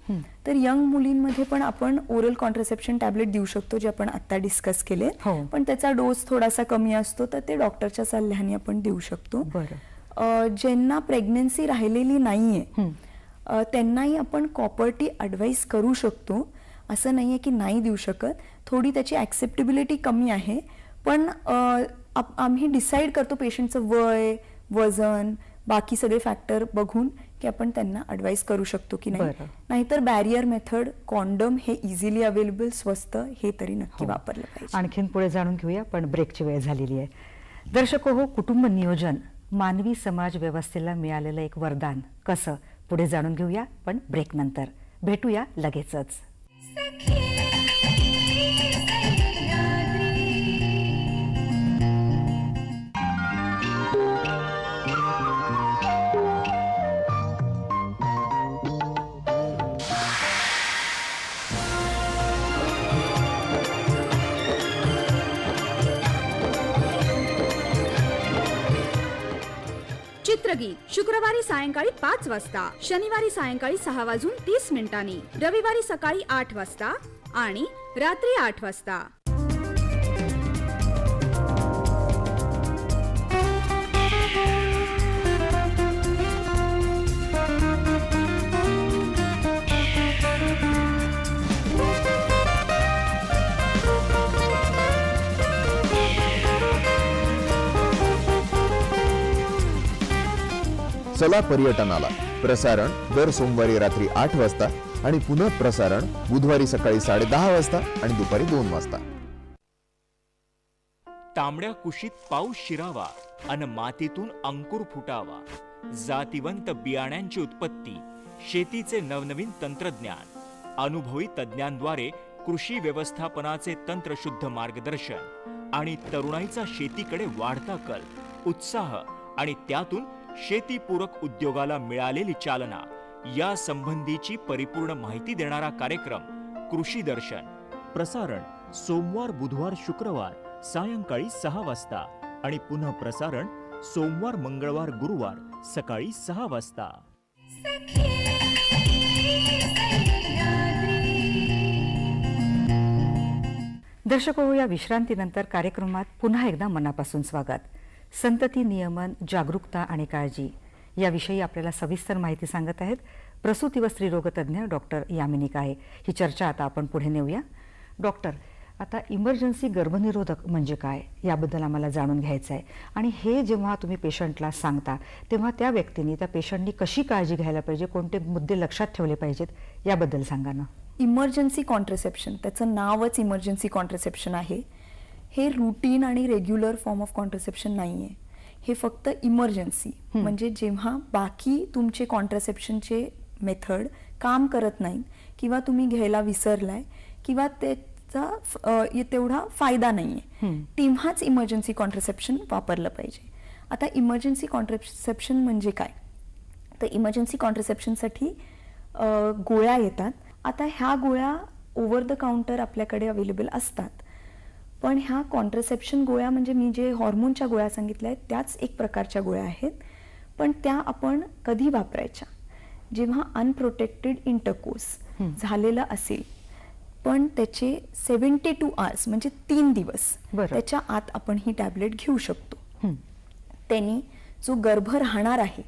तर यंग मुलींमध्ये पण आपण ओरल कॉन्ट्रासेप्शन टॅबलेट देऊ शकतो जे आपण आता डिस्कस केले, पण त्याचा डोस थोडासा कमी असतो तर ते डॉक्टरच्या सल्ल्याने आपण देऊ शकतो. ज्यांना प्रेग्नन्सी राहिलेली नाहीये त्यांनाही आपण कॉपर-टी ॲडवाईस करू शकतो. असं नाही आहे की नाही देऊ शकत. थोडी त्याची ॲक्सेप्टेबिलिटी कमी आहे, पण आम्ही डिसाईड करतो पेशंटचं वय, वजन, बाकी सगळे फॅक्टर बघून की आपण त्यांना ॲडवाईस करू शकतो की नाही. बरं. नाहीतर बॅरियर मेथड, कॉन्डम हे इझिली अवेलेबल, स्वस्त, हे तरी नक्की हो. वापरलं पाहिजे. आणखीन पुढे जाणून घेऊया, पण ब्रेकची वेळ झालेली आहे. दर्शको हो, कुटुंब नियोजन मानवी समाज व्यवस्थेला मिळालेलं एक वरदान कसं, पुढे जाणून घेऊया, पण ब्रेक नंतर. भेटूया लगेचच. सखी सह्याद्री. चित्रगीत शुक्रवारी सायंकाळी 5 वाजता, शनिवारी सायंकाळी 6:30 रविवारी सकाळी 8 वाजता आणि रात्री 8 वाजता. चला पर्यटनाला. प्रसारण दर सोमवारी रात्री 8 वाजता आणि पुन्हा प्रसारण बुधवारी सकाळी 10:30 वाजता आणि दुपारी 2 वाजता. तांबड्या कुशीत पाऊस शिरावा अन मातीतून अंकुर फुटावा. जातिवंत बियाण्यांची उत्पत्ती, शेतीचे नवनवीन तंत्रज्ञान, अनुभवी तज्ज्ञांद्वारे कृषी व्यवस्थापनाचे तंत्रशुद्ध मार्गदर्शन आणि तरुणाईचा शेतीकडे वाढता कल, उत्साह आणि त्यातून शेतीपूरक उद्योगाला मिळालेली चालना या संबंधीची परिपूर्ण माहिती देणारा कार्यक्रम कृषी दर्शन. प्रसारण सोमवार, बुधवार, शुक्रवार सायंकाळी 6 वाजता आणि पुन्हा प्रसारण सोमवार, मंगळवार, गुरुवार सकाळी 6 वाजता. सखी सह्याद्री. दर्शको हो, या विश्रांतीनंतर कार्यक्रमात पुन्हा एकदा मनापासून स्वागत. संतती नियमन, जागरूकता आणि काळजी याविषयी आपल्याला सविस्तर माहिती सांगत आहेत प्रसूती व स्त्रीरोगतज्ञ डॉक्टर यामिनी काळे. ही चर्चा आता आपण पुढे नेऊया. डॉक्टर, आता इमर्जन्सी गर्भनिरोधक म्हणजे काय याबद्दल आम्हाला जाणून घ्यायचं आहे. आणि हे जेव्हा तुम्ही पेशंटला सांगता तेव्हा त्या व्यक्तीने, त्या पेशंटनी कशी काळजी घ्यायला पाहिजे, कोणते मुद्दे लक्षात ठेवले पाहिजेत याबद्दल सांगा ना. इमर्जन्सी कॉन्ट्रासेप्शन, त्याचं नावच इमर्जन्सी कॉन्ट्रासेप्शन आहे. हे रुटीन आणि रेग्युलर फॉर्म ऑफ कॉन्ट्रासेप्शन नाही आहे. हे फक्त इमर्जन्सी, म्हणजे जेव्हा बाकी तुमचे कॉन्ट्रासेप्शनचे मेथड काम करत नाही किंवा तुम्ही घ्यायला विसरलाय किंवा त्याचा तेवढा फायदा नाही आहे, तेव्हाच इमर्जन्सी कॉन्ट्रासेप्शन वापरलं पाहिजे. आता इमर्जन्सी कॉन्ट्रासेप्शन म्हणजे काय, तर इमर्जन्सी कॉन्ट्रासेप्शनसाठी गोळ्या येतात. आता ह्या गोळ्या ओव्हर द काउंटर आपल्याकडे अवेलेबल असतात, पण ह्या कॉन्ट्रासेप्शन गोळ्या म्हणजे मी जे हॉर्मोनच्या गोळ्या सांगितल्या आहेत त्याच एक प्रकारच्या गोळ्या आहेत. पण त्या आपण कधी वापरायच्या, जेव्हा अनप्रोटेक्टेड इंटरकोर्स झालेलं असेल, पण त्याचे 72 आवर्स म्हणजे 3 दिवस त्याच्या आत आपण ही टॅबलेट घेऊ शकतो. त्यांनी जो गर्भ राहणार आहे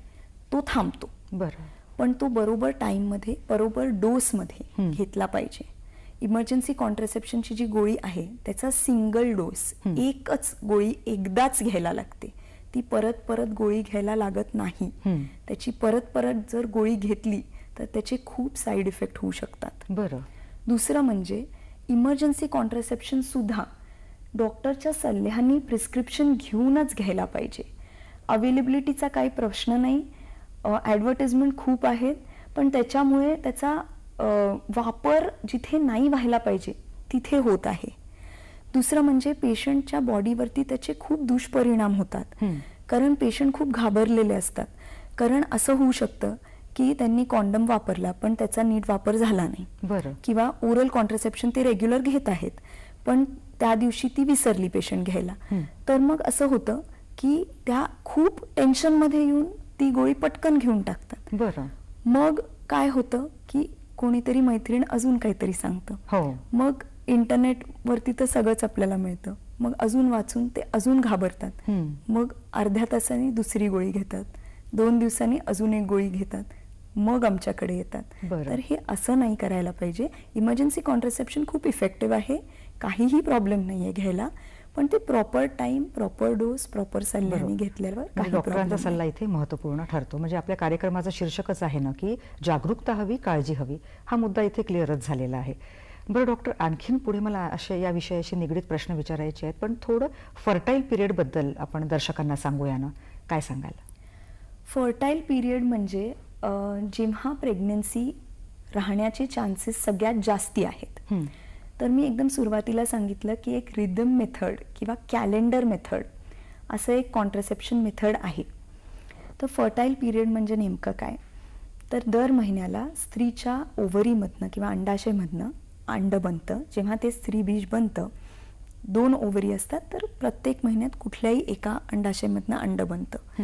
तो थांबतो. बरं. पण तो बरोबर टाईममध्ये, बरोबर डोसमध्ये घेतला पाहिजे. इमर्जन्सी कॉन्ट्रासेप्शनची जी गोळी आहे त्याचा सिंगल डोस, एकच गोळी एकदाच घ्यायला लागते. ती परत परत गोळी घ्यायला लागत नाही. त्याची परत परत जर गोळी घेतली तर त्याचे खूप साईड इफेक्ट होऊ शकतात. बरं. दुसरं म्हणजे इमर्जन्सी कॉन्ट्रासेप्शन सुद्धा डॉक्टरच्या सल्ल्याने प्रिस्क्रिप्शन घेऊनच घ्यायला पाहिजे. अवेलेबिलिटीचा काही प्रश्न नाही, ॲडव्हर्टाइजमेंट खूप आहेत, पण त्याच्यामुळे त्याचा वापर जिथे नाही व्हायला पाहिजे तिथे होत आहे. दुसरं म्हणजे पेशंटच्या बॉडीवरती त्याचे खूप दुष्परिणाम होतात, कारण पेशंट खूप घाबरलेले असतात. कारण असं होऊ शकतं की त्यांनी कॉन्डम वापरला पण त्याचा नीट वापर झाला नाही, बरं. किंवा ओरल कॉन्ट्रासेप्शन ते रेग्युलर घेत आहेत पण त्या दिवशी ती विसरली पेशंट घ्यायला. तर मग असं होतं की त्या खूप टेन्शनमध्ये येऊन ती गोळी पटकन घेऊन टाकतात. बरं. मग काय होतं की कोणीतरी मैत्रीण अजून काहीतरी सांगतं, हो. मग इंटरनेटवरती तर सगळंच आपल्याला मिळतं, मग अजून वाचून ते अजून घाबरतात. मग अर्ध्या तासाने दुसरी गोळी घेतात, 2 दिवसांनी अजून एक गोळी घेतात, मग आमच्याकडे येतात. बरं. तर हे असं नाही करायला पाहिजे. इमर्जन्सी कॉन्ट्रासेप्शन खूप इफेक्टिव्ह आहे, काहीही प्रॉब्लेम नाही आहे घ्यायला, पण ते proper time, proper dose, proper सल्ल्याने घेतल्यावर म्हणजे काही डॉक्टरांचा problem सल्ला नाही. इथे महत्त्वपूर्ण ठरतो. म्हणजे आपल्या कार्यक्रमाचं शीर्षकच आहे ना की जागरूकता हवी, काळजी हवी. हा मुद्दा इथे क्लिअरच झालेला आहे. बरं डॉक्टर, आणखीन पुढे मला असे या विषयाशी निगडीत प्रश्न विचारायचे आहेत, पण थोडं फर्टाईल पिरियडबद्दल आपण दर्शकांना सांगूया ना, काय सांगाल? फर्टाईल पिरियड म्हणजे जेव्हा प्रेग्नन्सी राहण्याचे चान्सेस सगळ्यात जास्ती आहेत. तर मी एकदम सुरुवातीला सांगितलं की एक रिदम मेथड किंवा कॅलेंडर मेथड असं एक कॉन्ट्रासेप्शन मेथड आहे. तर फर्टाईल पिरियड म्हणजे नेमकं काय? तर दर महिन्याला स्त्रीच्या ओव्हरीमधनं किंवा अंडाशयमधनं अंड बनतं. जेव्हा ते स्त्रीबीज बनतं, 2 ओव्हरी असतात, तर प्रत्येक महिन्यात कुठल्याही एका अंडाशयमधनं अंड बनतं.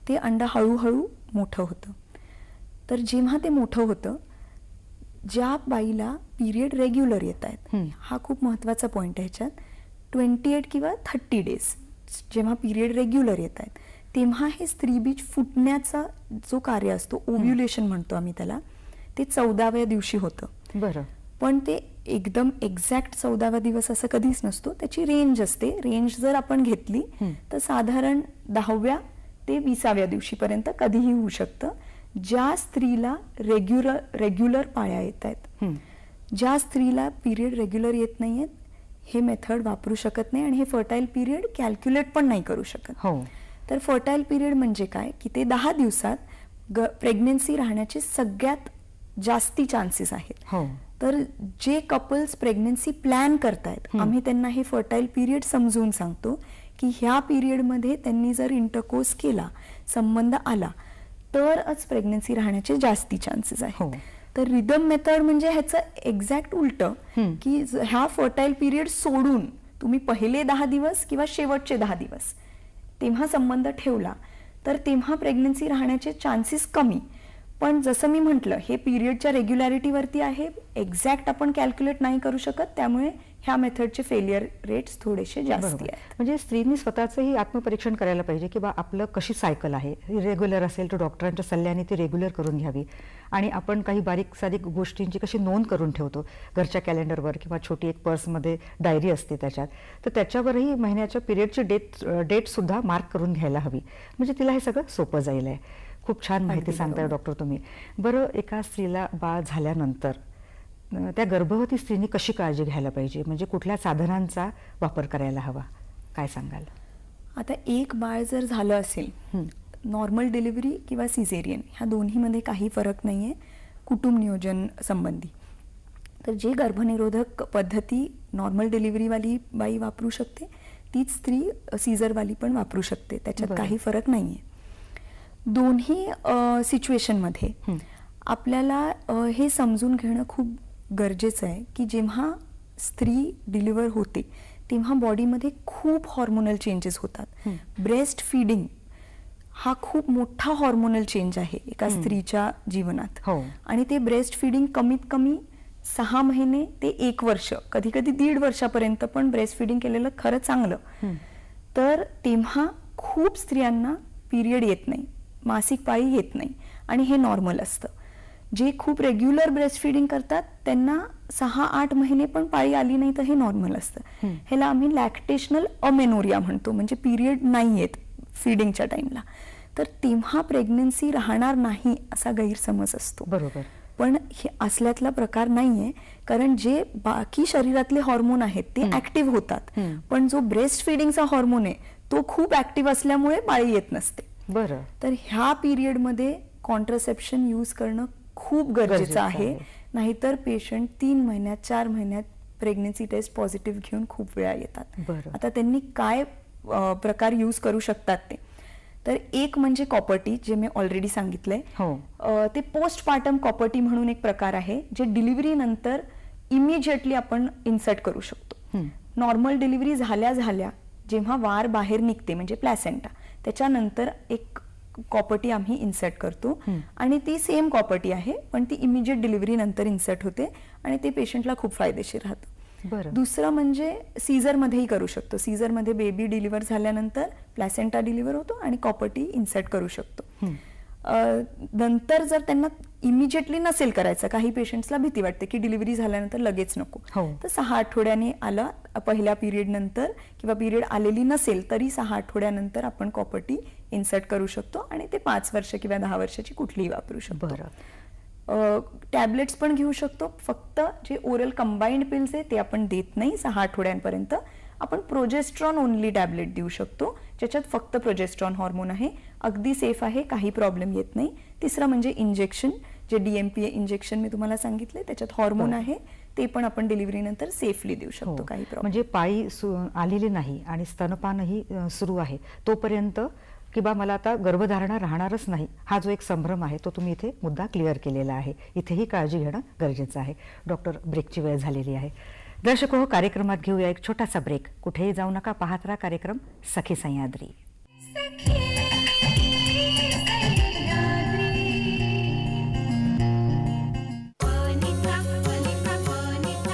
ते अंड हळूहळू मोठं होतं. तर जेव्हा ते मोठं होतं, ज्या बाईला पिरियड रेग्युलर येत आहेत, हा खूप महत्त्वाचा पॉईंट आहे ह्याच्यात. 28 किंवा 30 डेज जेव्हा पिरियड रेग्युलर येत आहेत, तेव्हा हे स्त्रीबीज फुटण्याचा जो कार्य असतो, ओव्ह्युलेशन म्हणतो आम्ही त्याला, ते 14व्या दिवशी होतं. बरं. पण ते एकदम एक्झॅक्ट 14वा दिवस असं कधीच नसतो. त्याची रेंज असते. रेंज जर आपण घेतली तर साधारण 10व्या ते 20व्या दिवशीपर्यंत कधीही होऊ शकतं. ज्या स्त्रीला रेग्युलर पाळ्या येत आहेत, ज्या स्त्रीला पिरियड रेग्युलर येत नाहीयेत, हे मेथड वापरू शकत नाही आणि हे फर्टाईल पिरियड कॅल्क्युलेट पण नाही करू शकत. हो. तर फर्टाईल पिरियड म्हणजे काय की ते 10 दिवसात प्रेग्नन्सी राहण्याचे सगळ्यात जास्ती चान्सेस आहेत. हो. तर जे कपल्स प्रेग्नन्सी प्लॅन करतायत, आम्ही त्यांना हे फर्टाईल पिरियड समजून सांगतो की ह्या पिरियडमध्ये त्यांनी जर इंटरकोर्स केला, संबंध आला, तरच प्रेग्नन्सी राहण्याचे जास्ती चान्सेस हो. आहेत. तर रिदम मेथड म्हणजे ह्याचं एक्झॅक्ट उलटं की ह्या फर्टाईल पिरियड सोडून तुम्ही पहिले 10 दिवस किंवा शेवटचे 10 दिवस तेव्हा संबंध ठेवला, तर तेव्हा प्रेग्नन्सी राहण्याचे चान्सेस कमी. पण जसं मी म्हटलं, हे पिरियडच्या रेग्युलॅरिटीवरती आहे, एक्झॅक्ट आपण कॅल्क्युलेट नाही करू शकत, त्यामुळे ह्या मेथडचे फेलियर रेट्स थोडेसे जास्त बरोबर. आहेत. म्हणजे स्त्रीनी स्वतःचंही आत्मपरीक्षण करायला पाहिजे की बा आपलं कशी सायकल आहे. रेग्युलर असेल तर डॉक्टरांच्या सल्ल्याने ती रेग्युलर करून घ्यावी. आणि आपण काही बारीक सारीक गोष्टींची कशी नोंद करून ठेवतो घरच्या कॅलेंडरवर किंवा छोटी एक पर्समध्ये डायरी असते त्याच्यात, तर त्याच्यावरही महिन्याच्या पिरियडची डेटसुद्धा मार्क करून घ्यायला हवी. म्हणजे तिला हे सगळं सोपं जाईल आहे. खूप छान माहिती अगदी सांगताय बरोबर. डॉक्टर तुम्ही. बरं, एका स्त्रीला बाळ झाल्यानंतर त्या गर्भवती स्त्रीनी कशी काळजी घ्यायला पाहिजे? म्हणजे कुठल्या साधनांचा वापर करायला हवा? काय सांगाल? आता एक बाळ जर झालं असेल, नॉर्मल डिलिव्हरी किंवा सिझेरियन, ह्या दोन्हीमध्ये काही फरक नाही आहे कुटुंब नियोजन संबंधी. तर जे गर्भनिरोधक पद्धती नॉर्मल डिलिव्हरीवाली बाई वापरू शकते, तीच स्त्री सीझरवाली पण वापरू शकते. त्याच्यात बरं. काही फरक नाही आहे. दोन्ही सिच्युएशनमध्ये आपल्याला हे समजून घेणं खूप गरजेचं आहे की जेव्हा स्त्री डिलिव्हर होते, तेव्हा बॉडीमध्ये खूप हॉर्मोनल चेंजेस होतात. ब्रेस्ट फीडिंग हा खूप मोठा हॉर्मोनल चेंज आहे एका स्त्रीच्या जीवनात. हो. आणि ते ब्रेस्ट फीडिंग कमीत कमी 6 महिने ते 1 वर्ष, कधी कधी 1.5 वर्षापर्यंत पण ब्रेस्ट फीडिंग केलेलं खरं चांगलं. तर तेव्हा खूप स्त्रियांना पिरियड येत नाही, मासिक पाळी येत नाही, आणि हे नॉर्मल असतं. जे खूप रेग्युलर ब्रेस्ट फीडिंग करतात त्यांना 6-8 महिने पण पाळी आली नाही तर हे नॉर्मल असतं. ह्याला आम्ही लॅक्टेशनल अमेनोरिया म्हणतो, म्हणजे पिरियड नाही येत फीडिंगच्या टाइमला. तर तेव्हा प्रेग्नन्सी राहणार नाही असा गैरसमज असतो. बरोबर. पण हे असल्यातला प्रकार नाहीये, कारण जे बाकी शरीरातले हॉर्मोन आहेत ते ऍक्टिव्ह होतात, पण जो ब्रेस्ट फीडिंगचा हॉर्मोन आहे तो खूप ऍक्टिव्ह असल्यामुळे पाळी येत नसते. बरं. तर ह्या पिरियडमध्ये कॉन्ट्रासेप्शन यूज करणं खूप गरजेचं आहे. नाहीतर पेशंट 3 महिन्यात 4 महिन्यात प्रेग्नन्सी टेस्ट पॉझिटिव्ह घेऊन खूप वेळा येतात. बरं. आता त्यांनी काय प्रकार यूज करू शकतात ते, तर एक म्हणजे कॉपर्टी, जे मी ऑलरेडी सांगितलंय. हो. ते पोस्टपार्टम कॉपर्टी म्हणून एक प्रकार आहे, जे डिलिव्हरी नंतर इमिजिएटली आपण इन्सर्ट करू शकतो. नॉर्मल डिलिव्हरी झाल्या झाल्या जेव्हा वार बाहेर निघते, म्हणजे प्लॅसेंटा, त्याच्यानंतर एक कॉपर्टी आम्ही इन्सर्ट करतो, आणि ती सेम कॉपर्टी आहे, पण ती इमिजिएट डिलिव्हरी नंतर इन्सर्ट होते आणि ते पेशंटला खूप फायदेशीर राहतं. बरं. दुसरं म्हणजे सीझरमध्येही करू शकतो. सीझरमध्ये बेबी डिलिव्हर झाल्यानंतर प्लॅसेंटा डिलिव्हर होतो आणि कॉपर्टी इन्सर्ट करू शकतो. नंतर जर त्यांना इमिजिएटली नसेल करायचं, काही पेशंट्सला भीती वाटते की डिलिव्हरी झाल्यानंतर लगेच नको, हो. तर 6 आठवड्याने आला पहिल्या पिरियड नंतर किंवा पिरियड आलेली नसेल तरी 6 आठवड्यानंतर आपण कॉपर्टी इन्सर्ट करू शकतो आणि ते 5 वर्ष किंवा 10 वर्षाची कुठलीही वापरू शकतो. टॅबलेट्स पण घेऊ शकतो. फक्त जे ओरल कंबाईंड पिल्स आहे ते आपण देत नाही 6 आठवड्यांपर्यंत. आपण प्रोजेस्ट्रॉन ओनली टॅबलेट देऊ शकतो, ज्याच्यात फक्त प्रोजेस्ट्रॉन हॉर्मोन आहे. अगदी सेफ आहे, काही प्रॉब्लेम येत नाही. तिसरं म्हणजे इंजेक्शन, जे DMPA इंजेक्शन मी तुम्हाला सांगितले, त्याच्यात हॉर्मोन आहे, ते पण आपण डिलिव्हरी नंतर सेफली देऊ शकतो, काही प्रॉब्लेम. म्हणजे पायी आलेली नाही आणि स्तनपानही सुरू आहे तोपर्यंत, किंवा मला आता गर्भधारणा राहणारच नाही, हा जो एक संभ्रम आहे तो तुम्ही इथे मुद्दा क्लिअर केलेला आहे. इथेही काळजी घेणं गरजेचं आहे. डॉक्टर, ब्रेकची वेळ झालेली आहे. दर्शको, कार्यक्रमात घेऊया एक छोटासा ब्रेक. कुठेही जाऊ नका, पाहत राहा कार्यक्रम सखी सह्याद्री. सखी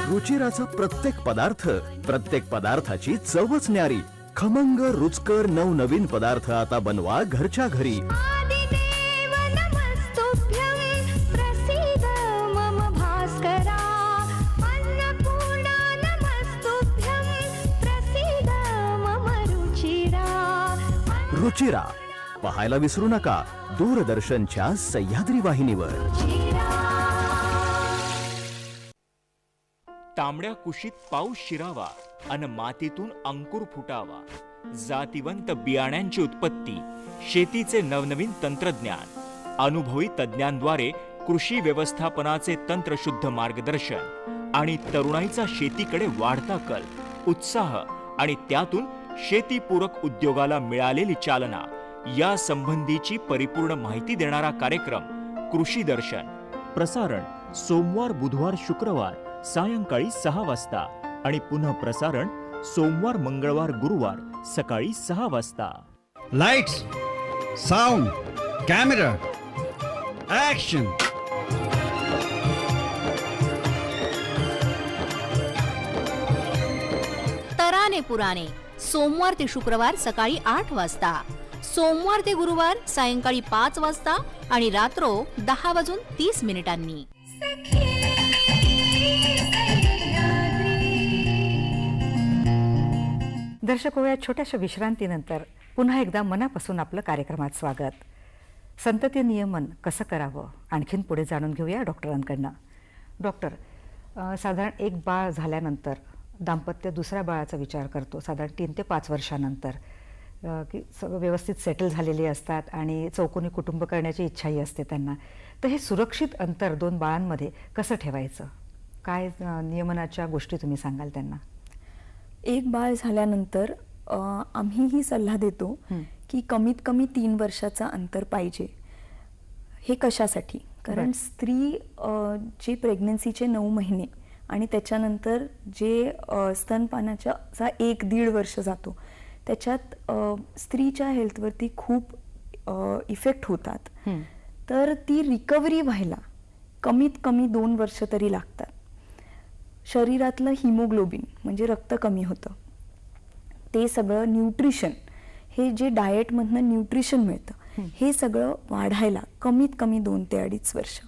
रुचिराचा प्रत्येक पदार्थ, प्रत्येक पदार्थाची चवच न्यारी. खमंग रुचकर नवनवीन पदार्थ आता बनवा घरच्या घरी. आदिदेव नमस्तुभ्यं प्रसीद मम भास्करा. अन्नपूर्णा नमस्तुभ्यं प्रसीद मम रुचिरा. रुचिरा पाहायला विसरू नका दूरदर्शनच्या सह्याद्री वाहिनीवर. तांबड्या कुशीत पाऊस शिरावा अन मातीतून अंकुर फुटावा. जातिवंत बियाण्यांची उत्पत्ती, शेतीचे नवनवीन तंत्रज्ञान, अनुभवी तज्ज्ञांद्वारे कृषी व्यवस्थापनाचे तंत्रशुद्ध मार्गदर्शन आणि तरुणाईचा शेतीकडे वाढता कल, उत्साह आणि त्यातून शेतीपूरक उद्योगाला मिळालेली चालना या संबंधीची परिपूर्ण माहिती देणारा कार्यक्रम कृषी दर्शन. प्रसारण सोमवार, बुधवार, शुक्रवार सायंकाळी 6 वाजता आणि पुन्हा प्रसारण सोमवार, मंगळवार, गुरुवार सकाळी 6 वाजता. Lights, sound, camera, action. तराने पुराणे सोमवार ते शुक्रवार सकाळी 8 वाजता, सोमवार ते गुरुवार सायंकाळी 5 वाजता आणि रात्रो 10:30 सखी दर्शको, या छोट्याशा विश्रांतीनंतर पुन्हा एकदा मनापासून आपलं कार्यक्रमात स्वागत. संतती नियमन कसं करावं आणखीन पुढे जाणून घेऊया डॉक्टरांकडनं. डॉक्टर, साधारण एक बाळ झाल्यानंतर दाम्पत्य दुसऱ्या बाळाचा विचार करतो साधारण 3 ते 5 वर्षानंतर, की सगळं व्यवस्थित सेटल झालेले असतात आणि चौकोनी कुटुंब करण्याची इच्छाही असते त्यांना. तर हे सुरक्षित अंतर 2 बाळांमध्ये कसं ठेवायचं, काय नियमनाच्या गोष्टी तुम्ही सांगाल त्यांना? एक बाळ झाल्यानंतर आम्हीही सल्ला देतो की कमीत कमी 3 वर्षाचा अंतर पाहिजे. हे कशासाठी? कारण स्त्री जे प्रेग्नन्सीचे 9 महिने आणि त्याच्यानंतर जे स्तनपानाचा 1-1.5 वर्ष जातो, त्याच्यात स्त्रीच्या हेल्थवरती खूप इफेक्ट होतात. तर ती रिकव्हरी व्हायला कमीत कमी 2 वर्ष तरी लागतात. शरीरातलं हिमोग्लोबिन म्हणजे रक्त कमी होतं, ते सगळं न्यूट्रिशन, हे जे डाएटमधनं न्यूट्रिशन मिळतं, हे सगळं वाढायला कमीत कमी 2 ते 2.5 वर्ष.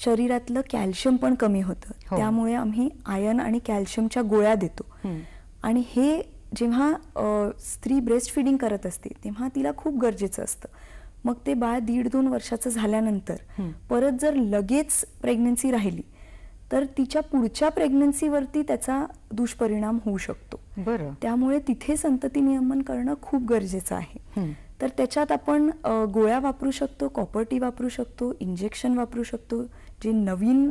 शरीरातलं कॅल्शियम पण कमी होतं, त्यामुळे आम्ही आयर्न आणि कॅल्शियमच्या गोळ्या देतो. आणि हे जेव्हा स्त्री ब्रेस्ट फिडिंग करत असते तेव्हा तिला खूप गरजेचं असतं. मग ते बाळ 1.5-2 वर्षाचं झाल्यानंतर परत जर लगेच प्रेग्नन्सी राहिली तर तिच्या पुढच्या प्रेग्नन्सीवरती त्याचा दुष्परिणाम होऊ शकतो. बरं. त्यामुळे तिथे संतती नियमन करणं खूप गरजेचं आहे. तर त्याच्यात आपण गोळ्या वापरू शकतो, कॉपर टी वापरू शकतो, इंजेक्शन वापरू शकतो. जे नवीन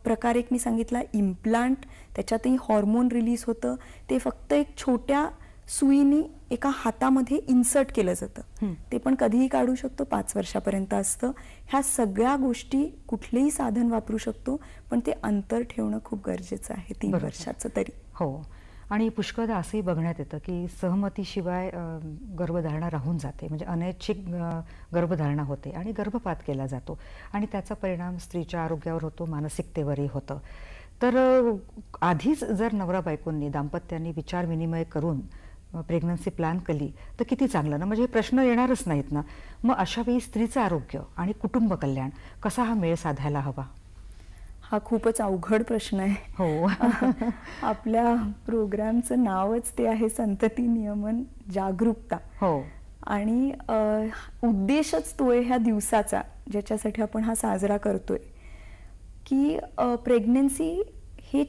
प्रकार एक मी सांगितला इम्प्लांट, त्याच्यातही हॉर्मोन रिलीज होतं, ते फक्त एक छोट्या सुईनी एका हातामध्ये इन्सर्ट केलं जातं. ते पण कधीही काढू शकतो, 5 वर्षापर्यंत असतं. ह्या सगळ्या गोष्टी कुठलेही साधन वापरू शकतो, पण ते अंतर ठेवणं खूप गरजेचं आहे 3 वर्षाचं तरी. हो. आणि पुष्कळदा असंही बघण्यात येतं की सहमतीशिवाय गर्भधारणा राहून जाते, म्हणजे अनैच्छिक गर्भधारणा होते आणि गर्भपात केला जातो आणि त्याचा परिणाम स्त्रीच्या आरोग्यावर होतो, मानसिकतेवरही होतं. तर आधीच जर नवरा बायकोंनी दाम्पत्यांनी विचार विनिमय करून प्रेग्नन्सी प्लॅन केली तर किती चांगलं ना, म्हणजे हे प्रश्न येणारच नाहीत ना. मग अशा वेळी स्त्रीचं आरोग्य आणि कुटुंब कल्याण कसा हा मेळ साधायला हवा? हा खूपच अवघड प्रश्न आहे. हो. आपल्या प्रोग्रामचं नावच ते आहे, संतती नियमन जागरूकता. हो. आणि उद्देशच तो आहे ह्या दिवसाचा, ज्याच्यासाठी आपण हा साजरा करतोय, की प्रेग्नन्सी हे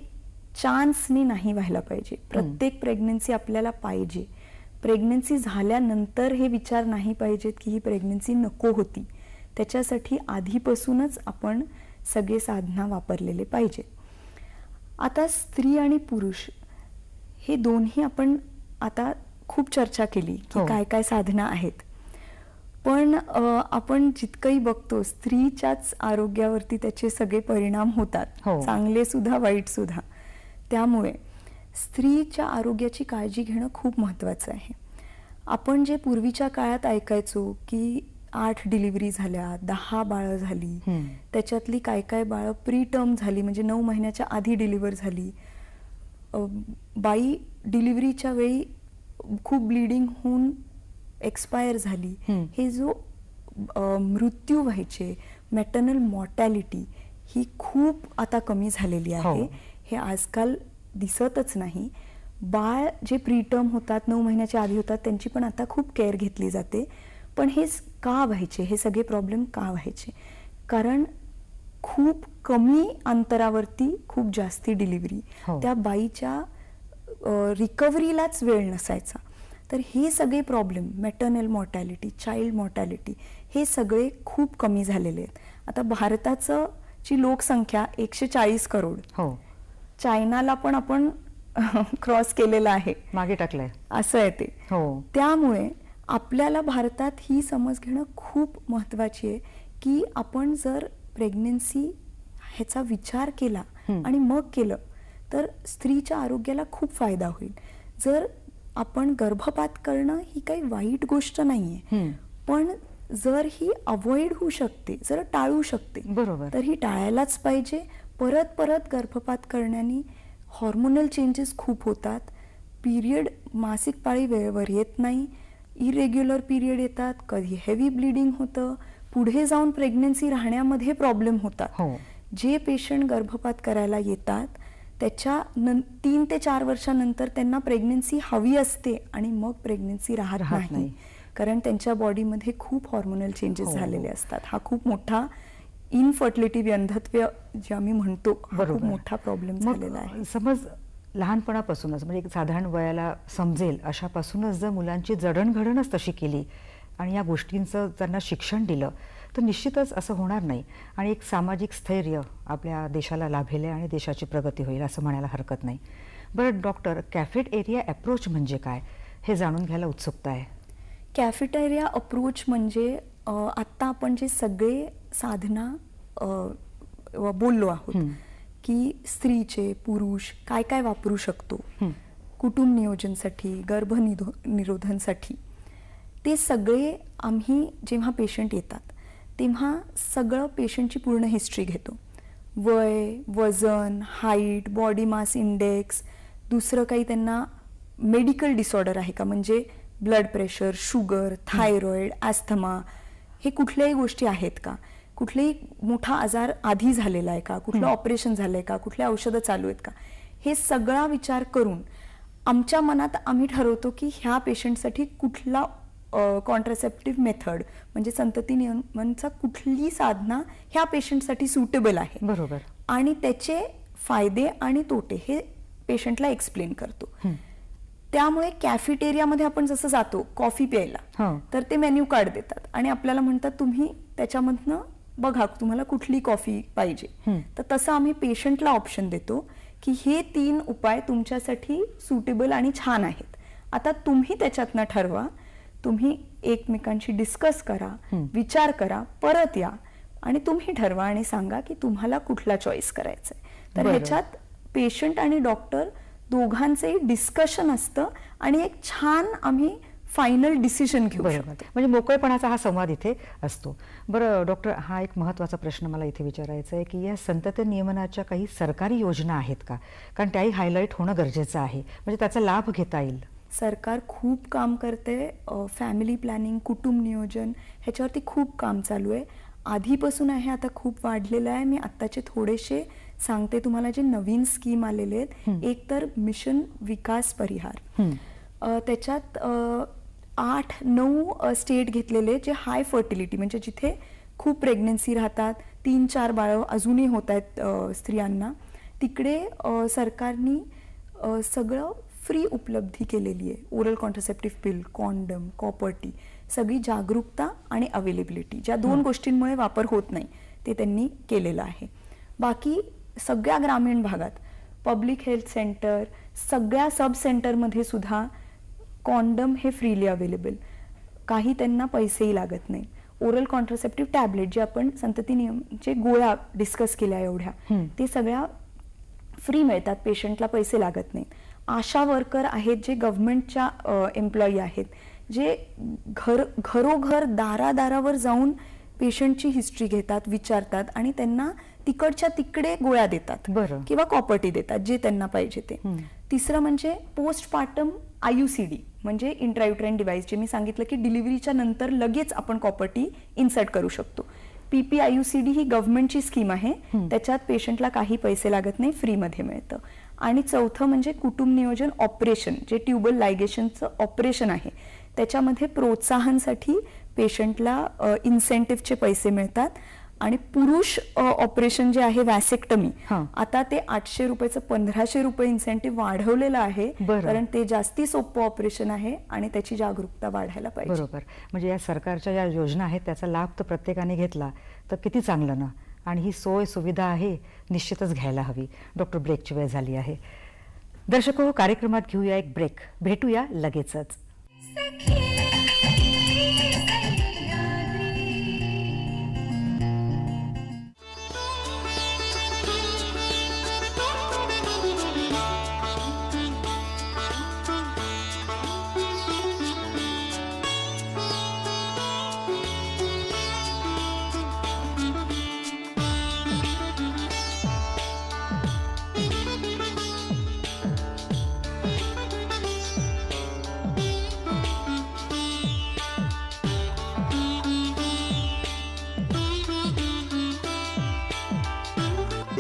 चान्सनी नाही व्हायला पाहिजे. प्रत्येक प्रेग्नन्सी आपल्याला पाहिजे. प्रेग्नन्सी झाल्यानंतर हे विचार नाही पाहिजेत की ही प्रेग्नन्सी नको होती. त्याच्यासाठी आधीपासूनच आपण सगळे साधना वापरलेले पाहिजे. आता स्त्री आणि पुरुष हे दोन्ही आपण आता खूप चर्चा केली की हो. काय काय साधना आहेत. पण आपण जितकंही बघतो स्त्रीच्याच आरोग्यावरती त्याचे सगळे परिणाम होतात, हो. चांगले सुद्धा वाईट सुद्धा. त्यामुळे स्त्रीच्या आरोग्याची काळजी घेणं खूप महत्त्वाचं आहे. आपण जे पूर्वीच्या काळात ऐकायचो की 8 डिलिव्हरी झाल्या, 10 बाळं झाली, त्याच्यातली काय काय बाळं प्रीटर्म झाली, म्हणजे 9 महिन्याच्या आधी डिलिव्हर झाली. बाई डिलिव्हरीच्या वेळी खूप ब्लिडिंग होऊन एक्सपायर झाली. हे जो मृत्यू व्हायचे, मॅटर्नल मॉर्टॅलिटी ही खूप आता कमी झालेली आहे. हो. हे आजकाल दिसतच नाही. बाळ जे प्रीटर्म होतात, 9 महिन्याच्या आधी होतात, त्यांची पण आता खूप केअर घेतली जाते. पण हे का व्हायचे, हे सगळे प्रॉब्लेम का व्हायचे? कारण खूप कमी अंतरावरती खूप जास्ती डिलिव्हरी, हो. त्या बाईच्या रिकव्हरीलाच वेळ नसायचा. तर हे सगळे problem, maternal mortality, child mortality, हे सगळे खूप कमी झालेले आहेत. आता भारताचं ची लोकसंख्या 140 करोड. हो. चायनाला पण आपण क्रॉस केलेला आहे, मागे टाकलंय. असं आहे ते. हो. त्यामुळे आपल्याला भारतात ही समज घेणं खूप महत्त्वाची आहे की आपण जर प्रेग्नन्सी ह्याचा विचार केला आणि मग केलं तर स्त्रीच्या आरोग्याला खूप फायदा होईल. जर आपण गर्भपात करणं ही काही वाईट गोष्ट नाहीये, पण जर ही अवॉइड होऊ शकते, जर टाळू शकते, बरोबर. तर ही टाळायलाच पाहिजे. परत परत गर्भपात करण्याने हॉर्मोनल चेंजेस खूप होतात. पिरियड, मासिक पाळी वेळेवर येत नाही, इरेग्युलर पिरियड येतात, कधी हेवी ब्लिडिंग होतं, पुढे जाऊन प्रेग्नन्सी राहण्यामध्ये प्रॉब्लेम होतात. हो. जे पेशंट गर्भपात करायला येतात त्याच्या 3 ते 4 वर्षानंतर त्यांना प्रेग्नन्सी हवी असते आणि मग प्रेग्नन्सी राहत नाही, कारण त्यांच्या बॉडीमध्ये खूप हॉर्मोनल चेंजेस हो. झालेले असतात. हा खूप मोठा इनफर्टिलिटी, व्यंधत्व जे आम्ही म्हणतो, हा खूप मोठा प्रॉब्लेम झालेला आहे. मग समज लहानपणापासूनच, म्हणजे एक साधारण वयाला समजेल अशापासूनच जर मुलांची जडणघडणच तशी केली आणि या गोष्टींचं त्यांना शिक्षण दिलं तर निश्चितच असं होणार नाही आणि एक सामाजिक स्थैर्य आपल्या देशाला लाभेल आणि देशाची प्रगती होईल असं म्हणायला हरकत नाही. बरं डॉक्टर, कॅफेटेरिया अप्रोच म्हणजे काय हे जाणून घ्यायला उत्सुकता आहे. कॅफेटेरिया अप्रोच म्हणजे आत्ता आपण जे सगळे साधना बोललो आहोत की स्त्रीचे, पुरुष काय काय वापरू शकतो कुटुंब नियोजनसाठी, गर्भनिरोधनसाठी, ते सगळे आम्ही जेव्हा पेशंट येतात तेव्हा सगळं पेशंटची पूर्ण हिस्ट्री घेतो. वय, वजन, हाईट, बॉडी मास इंडेक्स, दुसरं काही त्यांना मेडिकल डिसऑर्डर आहे का, म्हणजे ब्लड प्रेशर, शुगर, थायरॉइड, ॲस्थमा, हे कुठल्याही गोष्टी आहेत का, कुठलाही मोठा आजार आधी झालेला आहे का, कुठलं ऑपरेशन झालं आहे का, कुठल्या औषधं चालू आहेत का, हे सगळा विचार करून आमच्या मनात आम्ही ठरवतो की ह्या पेशंटसाठी कुठला कॉन्ट्रासेप्टिव्ह मेथड, म्हणजे संतती नियमनचा कुठली साधना ह्या पेशंटसाठी सुटेबल आहे. बरोबर. आणि त्याचे फायदे आणि तोटे हे पेशंटला एक्सप्लेन करतो. त्यामुळे कॅफेटेरियामध्ये आपण जसं जातो कॉफी प्यायला, तर ते मेन्यू कार्ड देतात आणि आपल्याला म्हणतात तुम्ही त्याच्यामधनं बघा तुम्हाला कुठली कॉफी पाहिजे. तर तसं आम्ही पेशंटला ऑप्शन देतो की हे 3 उपाय तुमच्यासाठी सुटेबल आणि छान आहेत. आता तुम्ही त्याच्यातनं ठरवा, तुम्ही एकमेकांशी डिस्कस करा, विचार करा, परत या आणि तुम्ही ठरवा आणि सांगा की तुम्हाला कुठला चॉईस करायचा आहे. तर ह्याच्यात पेशंट आणि डॉक्टर दोघांचंही डिस्कशन असतं आणि एक छान आम्ही फायनल डिसिजन घेऊ शकतो. म्हणजे मोकळेपणाचा हा संवाद इथे असतो. बरं डॉक्टर, हा एक महत्त्वाचा प्रश्न मला इथे विचारायचा आहे की या संतती नियमनाच्या काही सरकारी योजना आहेत का? कारण त्याही हायलाईट होणं गरजेचं आहे, म्हणजे त्याचा लाभ घेता येईल. सरकार खूप काम करते. फॅमिली प्लॅनिंग, कुटुंब नियोजन ह्याच्यावरती खूप काम चालू आहे. आधीपासून आहे, आता खूप वाढलेलं आहे. मी आत्ताचे थोडेसे सांगते तुम्हाला जे नवीन स्कीम आलेले आहेत. एक तर मिशन विकास परिहार, त्याच्यात 8-9 स्टेट घेतलेले जे हाय फर्टिलिटी म्हणजे जिथे खूप प्रेग्नन्सी राहतात, 3-4 बाळं अजूनही होत आहेत स्त्रियांना, तिकडे सरकारनी सगळं फ्री उपलब्धी केलेली आहे. ओरल कॉन्ट्रासेप्टिव्ह पिल, कॉन्डम, कॉपर-टी, सगळी जागरूकता आणि अवेलेबिलिटी, ज्या 2 गोष्टींमुळे वापर होत नाही ते त्यांनी केलेलं आहे. बाकी सगळ्या ग्रामीण भागात पब्लिक हेल्थ सेंटर, सगळ्या सब सेंटरमध्ये सुद्धा कॉन्डम हे फ्रीली अवेलेबल, काही त्यांना पैसेही लागत नाही. ओरल कॉन्ट्रासेप्टिव्ह टॅबलेट जे आपण संतती नियमचे गोळ्या डिस्कस केल्या एवढ्या, ते सगळ्या फ्री मिळतात, पेशंटला पैसे लागत नाहीत. आशा वर्कर आहेत जे गव्हर्नमेंटच्या एम्प्लॉई आहेत, जे घरोघर दारादारावर जाऊन पेशंटची हिस्ट्री घेतात, विचारतात आणि त्यांना तिकडच्या तिकडे गोळ्या देतात किंवा कॉपर्टी देतात जे त्यांना पाहिजे ते. तिसरं म्हणजे पोस्टपार्टम IUCD म्हणजे इंट्रायुट्राइन डिव्हाइस, जे मी सांगितलं की डिलिव्हरीच्या नंतर लगेच आपण कॉपर्टी इन्सर्ट करू शकतो. PPIUCD ही गव्हर्नमेंटची स्कीम आहे, त्याच्यात पेशंटला काही पैसे लागत नाही, फ्रीमध्ये मिळतं. आणि चौथं म्हणजे कुटुंब नियोजन ऑपरेशन, जे ट्युबल लायगेशनचं ऑपरेशन आहे, त्याच्यामध्ये प्रोत्साहनासाठी पेशंटला इन्सेंटिव्हचे पैसे मिळतात. आणि पुरुष ऑपरेशन जे आहे वॅसेक्टमी, आता ते 800 रुपयाचं 1500 रुपये इन्सेंटिव्ह वाढवलेलं आहे, कारण ते जास्ती सोपं ऑपरेशन आहे आणि त्याची जागरूकता वाढायला पाहिजे. बरोबर. म्हणजे या सरकारच्या ज्या योजना आहेत त्याचा लाभ तर प्रत्येकाने घेतला तर किती चांगलं ना. आणि ही सोय सुविधा आहे, निश्चितच घ्यायला हवी. डॉक्टर, ब्रेकची वेळ झाली आहे. दर्शको, कार्यक्रमात घेऊया एक ब्रेक. भेटूया लगेचच.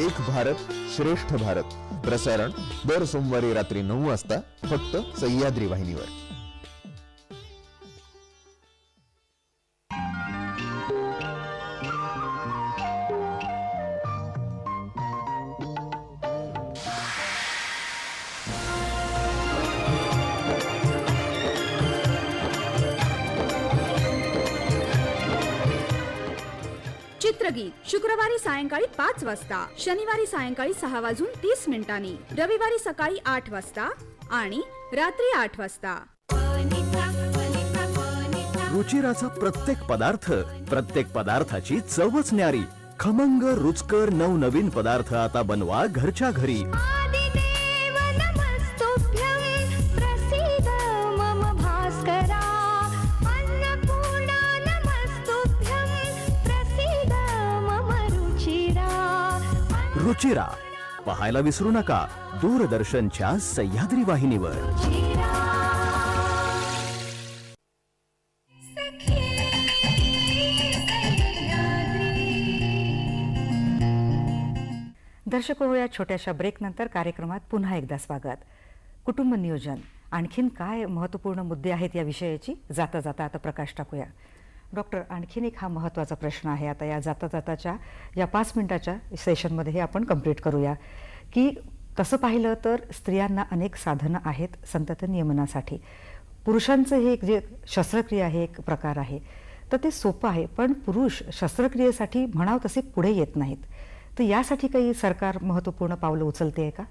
एक भारत श्रेष्ठ भारत प्रसारण दर सोमवारी रात्री 9 वाजता फक्त सह्याद्री वाहिनीवर. चित्रगीत शुक्रवारी सायंकाळी 5 वाजता, शनिवारी सायंकाळी 6:30 रविवारी सकाळी 8 वाजता आणि रात्री 8 वाजता. रुचिराचा प्रत्येक पदार्थ, प्रत्येक पदार्थाची चवच न्यारी. खमंग रुचकर नवनवीन पदार्थ आता बनवा घरच्या घरी. आदिदेव नमस्तुभ्यं प्रसीद मम भास्करा. अन्नपूर्णा नमस्तुभ्यं प्रसीद मम रुचिरा. रुचिरा पाहायला विसरू नका, दूरदर्शनच्या सह्याद्री वाहिनीवर. दर्शको, या छोट्याशा ब्रेकनंतर कार्यक्रमात पुन्हा एकदा स्वागत. कुटुंब नियोजन, आणखीन काय महत्त्वपूर्ण मुद्दे आहेत या विषयाची जाता जाता आता प्रकाश टाकूया. डॉक्टर, आणखीन एक हा महत्त्वाचा प्रश्न आहे. आता या जाता जाताच्या या 5 मिनिटाच्या सेशनमध्ये हे आपण कंप्लीट करूया की तसं पाहिलं तर स्त्रियांना अनेक साधनं आहेत संतती नियमनासाठी. पुरुषांचं हे एक जे शस्त्रक्रिया आहे एक प्रकार आहे, तर ते सोपं आहे, पण पुरुष शस्त्रक्रियेसाठी म्हणावं तसे पुढे येत नाहीत. तर यासाठी काही सरकार महत्त्वपूर्ण पावलं उचलते आहे का?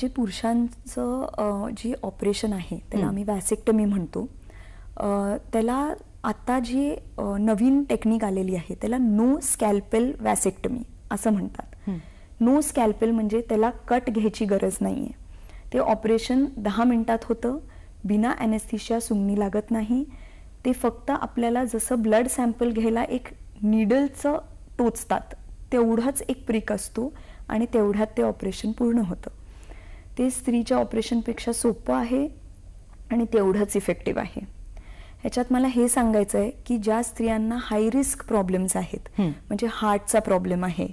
जे पुरुषांचं जे ऑपरेशन आहे त्याला आम्ही वॅसेक्टमी म्हणतो. त्याला आता जी नवीन टेक्निक आलेली आहे त्याला नो स्कॅल्पेल वॅसेक्टमी असं म्हणतात. नो स्कॅल्पेल म्हणजे त्याला कट घ्यायची गरज नाही आहे. ते ऑपरेशन 10 मिनिटात होतं, बिना ॲनेस्थेशिया, सुंगणी लागत नाही. ते फक्त आपल्याला जसं ब्लड सॅम्पल घ्यायला एक निडलचं टोचतात तेवढाच एक प्रिक असतो आणि तेवढ्यात ते ऑपरेशन पूर्ण होतं. ते स्त्रीच्या ऑपरेशनपेक्षा सोपं आहे आणि तेवढंच इफेक्टिव्ह आहे. ह्याच्यात मला हे सांगायचं आहे की ज्या स्त्रियांना हाय रिस्क प्रॉब्लेम्स आहेत, म्हणजे हार्टचा प्रॉब्लेम आहे,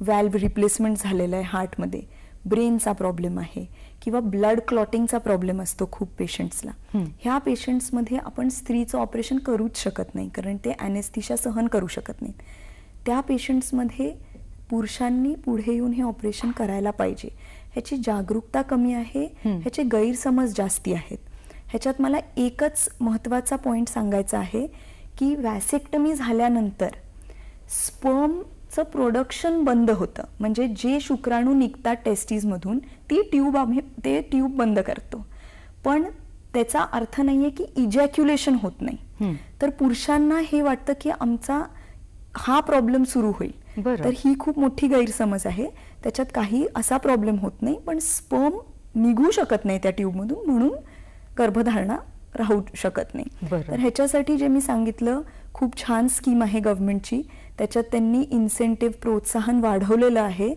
व्हॅल्व्ह रिप्लेसमेंट झालेला आहे हार्टमध्ये, ब्रेनचा प्रॉब्लेम आहे किंवा ब्लड क्लॉटिंगचा प्रॉब्लेम असतो खूप पेशंट्सला, ह्या पेशंट्समध्ये आपण स्त्रीचं ऑपरेशन करूच शकत नाही, कारण ते ॲनेस्थीशिया सहन करू शकत नाहीत. त्या पेशंट्समध्ये पुरुषांनी पुढे येऊन हे ऑपरेशन करायला पाहिजे. ह्याची जागरूकता कमी आहे, ह्याचे गैरसमज जास्ती आहेत. ह्याच्यात मला एकच महत्त्वाचा पॉईंट सांगायचा आहे की व्हॅसेक्टमी झाल्यानंतर स्पर्मचं प्रोडक्शन बंद होतं, म्हणजे जे शुक्राणू निघतात टेस्टीजमधून ते ट्यूब बंद करतो. पण त्याचा अर्थ नाही आहे की इजॅक्युलेशन होत नाही. तर पुरुषांना हे वाटतं की आमचा हा प्रॉब्लेम सुरू होईल, तर ही खूप मोठी गैरसमज आहे. त्याच्यात काही असा प्रॉब्लेम होत नाही, पण स्पर्म निघू शकत नाही त्या ट्यूबमधून, म्हणून गर्भधारणा राहू शकत नाही. तर ह्याच्यासाठी जे मी सांगितलं, खूप छान स्कीम आहे गव्हर्नमेंटची. त्याच्यात त्यांनी इन्सेंटिव्ह प्रोत्साहन वाढवलेलं आहे.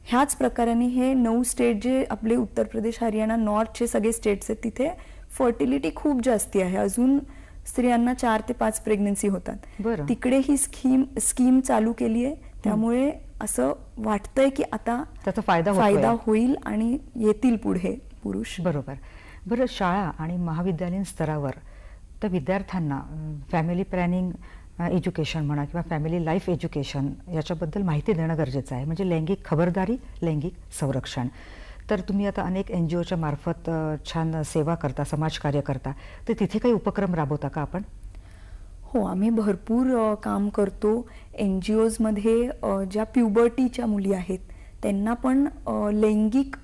ह्याच प्रकाराने हे 9 स्टेट जे आपले उत्तर प्रदेश, हरियाणा, नॉर्थचे सगळे स्टेट्स आहेत, तिथे फर्टिलिटी खूप जास्ती आहे. अजून स्त्रियांना 4 ते 5 प्रेग्नन्सी होतात. तिकडे ही स्कीम चालू केली आहे. त्यामुळे असं वाटतंय की आता त्याचा फायदा होईल आणि येतील पुढे पुरुष. बरोबर. बरं, शाळा आणि महाविद्यालयीन स्तरावर त्या विद्यार्थ्यांना फॅमिली प्लॅनिंग एज्युकेशन म्हणा किंवा फॅमिली लाईफ एज्युकेशन याच्याबद्दल माहिती देणं गरजेचं आहे, म्हणजे लैंगिक खबरदारी, लैंगिक संरक्षण. तर तुम्ही आता अनेक NGOच्या मार्फत छान सेवा करता, समाजकार्य करता, तर तिथे काही उपक्रम राबवता का आपण? हो, आम्ही भरपूर काम करतो. NGOजमध्ये ज्या प्युबर्टीच्या मुली आहेत त्यांना पण लैंगिक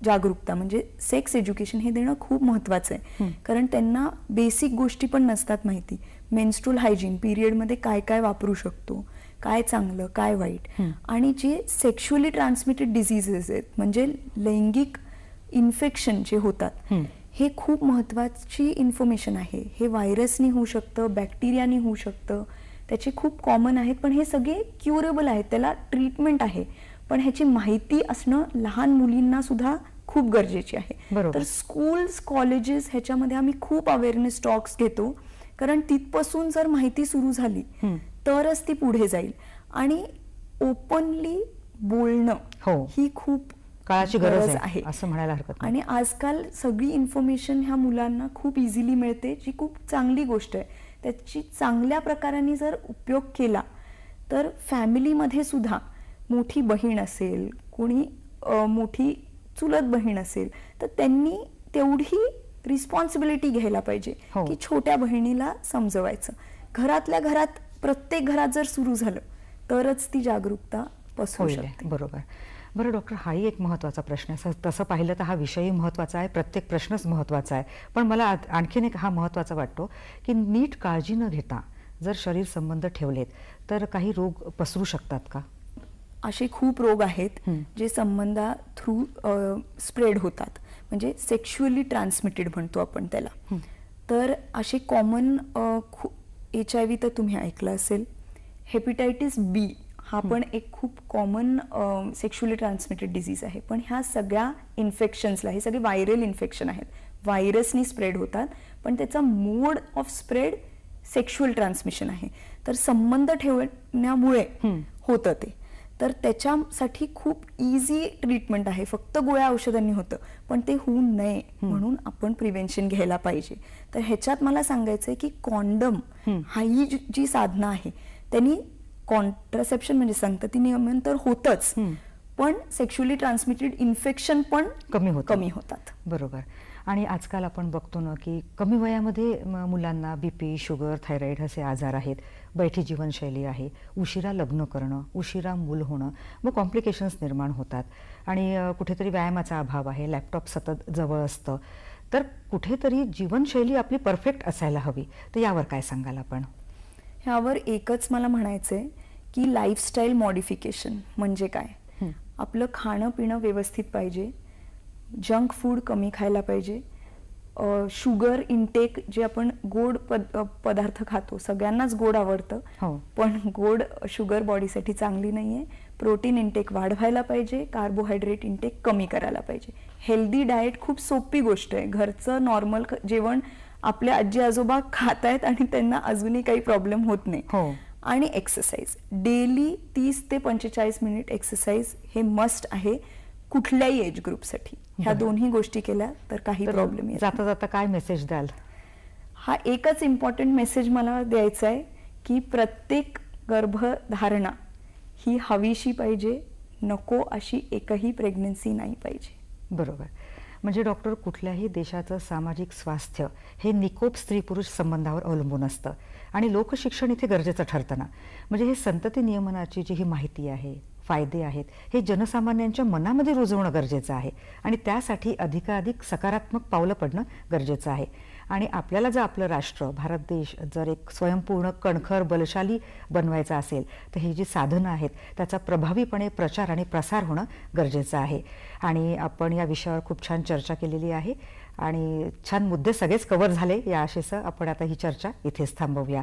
जागरूकता म्हणजे सेक्स एज्युकेशन हे देणं खूप महत्त्वाचं आहे, कारण त्यांना बेसिक गोष्टी पण नसतात माहिती. मेन्स्ट्रुअल हायजीन, पिरियडमध्ये काय काय वापरू शकतो, काय चांगलं काय वाईट, आणि जे सेक्शुअली ट्रान्समिटेड डिझिजेस आहेत म्हणजे लैंगिक इन्फेक्शन जे होतात, हे खूप महत्त्वाची इन्फॉर्मेशन आहे. हे व्हायरसनी होऊ शकतं, बॅक्टेरियानी होऊ शकतं, त्याचे खूप कॉमन आहेत, पण हे सगळे क्युरेबल आहेत, त्याला ट्रीटमेंट आहे. पण ह्याची माहिती असणं लहान मुलींना सुद्धा खूप गरजेची आहे. तर स्कूल्स, कॉलेजेस ह्याच्यामध्ये आम्ही खूप अवेअरनेस टॉक्स घेतो, कारण तिथपासून जर माहिती सुरू झाली तरच ती पुढे जाईल. आणि ओपनली बोलणं ही खूप काळाची गरज आहे असं म्हणायला हरकत नाही. आणि आजकाल सगळी इन्फॉर्मेशन ह्या मुलांना खूप इझिली मिळते, जी खूप चांगली गोष्ट आहे. त्याची चांगल्या प्रकाराने जर उपयोग केला तर फॅमिलीमध्ये सुद्धा मोठी बहीण असेल, कोणी मोठी चुलत बहीण असेल, तर त्यांनी तेवढी रिस्पॉन्सिबिलिटी घ्यायला पाहिजे की छोट्या बहिणीला समजवायचं. घरातल्या घरात, प्रत्येक घरात जर सुरू झालं तरच ती जागरूकता पसरू शकते. बरोबर. बरं डॉक्टर, हाही एक महत्त्वाचा प्रश्न आहे. तसं पाहिलं तर हा विषयही महत्त्वाचा आहे, प्रत्येक प्रश्नच महत्त्वाचा आहे, पण मला आणखीन एक हा महत्त्वाचा वाटतो की नीट काळजी न घेता जर शरीर संबंध ठेवलेत तर काही रोग पसरू शकतात का? असे खूप रोग आहेत जे संबंधा थ्रू स्प्रेड होतात, म्हणजे सेक्शुअली ट्रान्समिटेड म्हणतो आपण त्याला. तर असे कॉमन HIV तर तुम्ही ऐकलं असेल, हेपॅटायटिस B हा पण एक खूप कॉमन सेक्शुअली ट्रान्समिटेड डिझीज आहे. पण ह्या सगळ्या इन्फेक्शन्सला, हे सगळे व्हायरल इन्फेक्शन आहेत, व्हायरसनी स्प्रेड होतात, पण त्याचा मोड ऑफ स्प्रेड सेक्शुअल ट्रान्समिशन आहे. तर संबंध ठेवण्यामुळे होतं ते. तर त्याच्यासाठी खूप इझी ट्रीटमेंट आहे, फक्त गोळ्या औषधांनी होतं, पण ते होऊ नये म्हणून आपण प्रिव्हेन्शन घ्यायला पाहिजे. तर ह्याच्यात मला सांगायचं आहे की कॉन्डम ही जी साधनं आहे त्यांनी कॉन्ट्रासेप्शन म्हणजे संतती नियमन तर होतच, पण सेक्शुअली ट्रान्समिटेड इन्फेक्शन पण कमी होतात. बरोबर. आणि आजकाल आपण बघतो ना की कमी वयामध्ये मुलांना BP, शुगर, थायरॉईड असे आजार आहेत, बैठी जीवनशैली आहे, उशिरा लग्न करणं, उशिरा मूल होणं, मग कॉम्प्लिकेशन्स निर्माण होतात. आणि कुठेतरी व्यायामाचा अभाव आहे, लॅपटॉप सतत जवळ असतं, तर कुठेतरी जीवनशैली आपली परफेक्ट असायला हवी. तर यावर काय सांगाल आपण? ह्यावर एकच मला म्हणायचं आहे की लाईफस्टाईल मॉडिफिकेशन म्हणजे काय. आपलं खाणं पिणं व्यवस्थित पाहिजे, जंक फूड कमी खायला पाहिजे, शुगर इनटेक जे आपण गोड पदार्थ खातो, सगळ्यांनाच गोड आवडतं, पण गोड शुगर बॉडीसाठी चांगली नाही आहे. प्रोटीन इनटेक वाढवायला पाहिजे, कार्बोहायड्रेट इनटेक कमी करायला पाहिजे. हेल्दी डाएट खूप सोपी गोष्ट आहे. घरचं नॉर्मल जेवण आपले आजी आजोबा खात आहेत आणि त्यांना अजूनही काही प्रॉब्लेम होत नाही. हो. आणि एक्सरसाइज डेली 30 ते 45 मिनिट एक्सरसाइज हे मस्ट आहे कुठल्याही एज ग्रुपसाठी. ह्या दोन्ही गोष्टी केल्या तर काही तर प्रॉब्लेम येत जाता जाता काय मेसेज द्याल? हा एकच इम्पॉर्टंट मेसेज मला द्यायचा आहे की प्रत्येक गर्भधारणा ही हवीशी पाहिजे, नको अशी एकही प्रेग्नन्सी नाही पाहिजे. बरोबर. म्हणजे डॉक्टर, कुठल्याही देशाचं सामाजिक स्वास्थ्य हे निकोप स्त्री पुरुष संबंधावर अवलंबून असतं आणि लोकशिक्षण इथे गरजेचं ठरतं ना. म्हणजे हे संतती नियमनाची जी ही माहिती आहे, फायदे आहेत, हे जनसामान्यांच्या मनामध्ये रुजवणं गरजेचं आहे आणि त्यासाठी अधिकाधिक सकारात्मक पावलं पडणं गरजेचं आहे. आणि आपल्याला जर आपलं राष्ट्र, भारत देश जर एक स्वयंपूर्ण, कणखर, बलशाली बनवायचं असेल तर ही जी साधनं आहेत त्याचा प्रभावीपणे प्रचार आणि प्रसार होणं गरजेचं आहे. आणि आपण या विषयावर खूप छान चर्चा केलेली आहे आणि छान मुद्दे सगळेच कव्हर झाले. या आशेसह आपण आता ही चर्चा इथेच थांबवूया.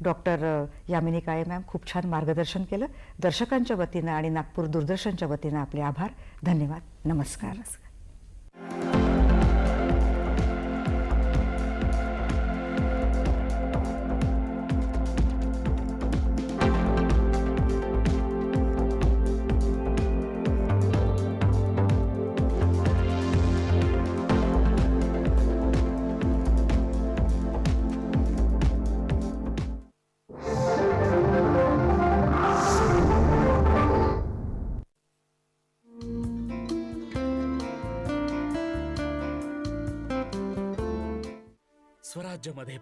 डॉक्टर यामिनी काळे मॅम, खूप छान मार्गदर्शन केलं. दर्शकांच्या वतीनं आणि नागपूर दूरदर्शनच्या वतीनं आपले आभार. धन्यवाद. नमस्कार. स्वराज्यामध्ये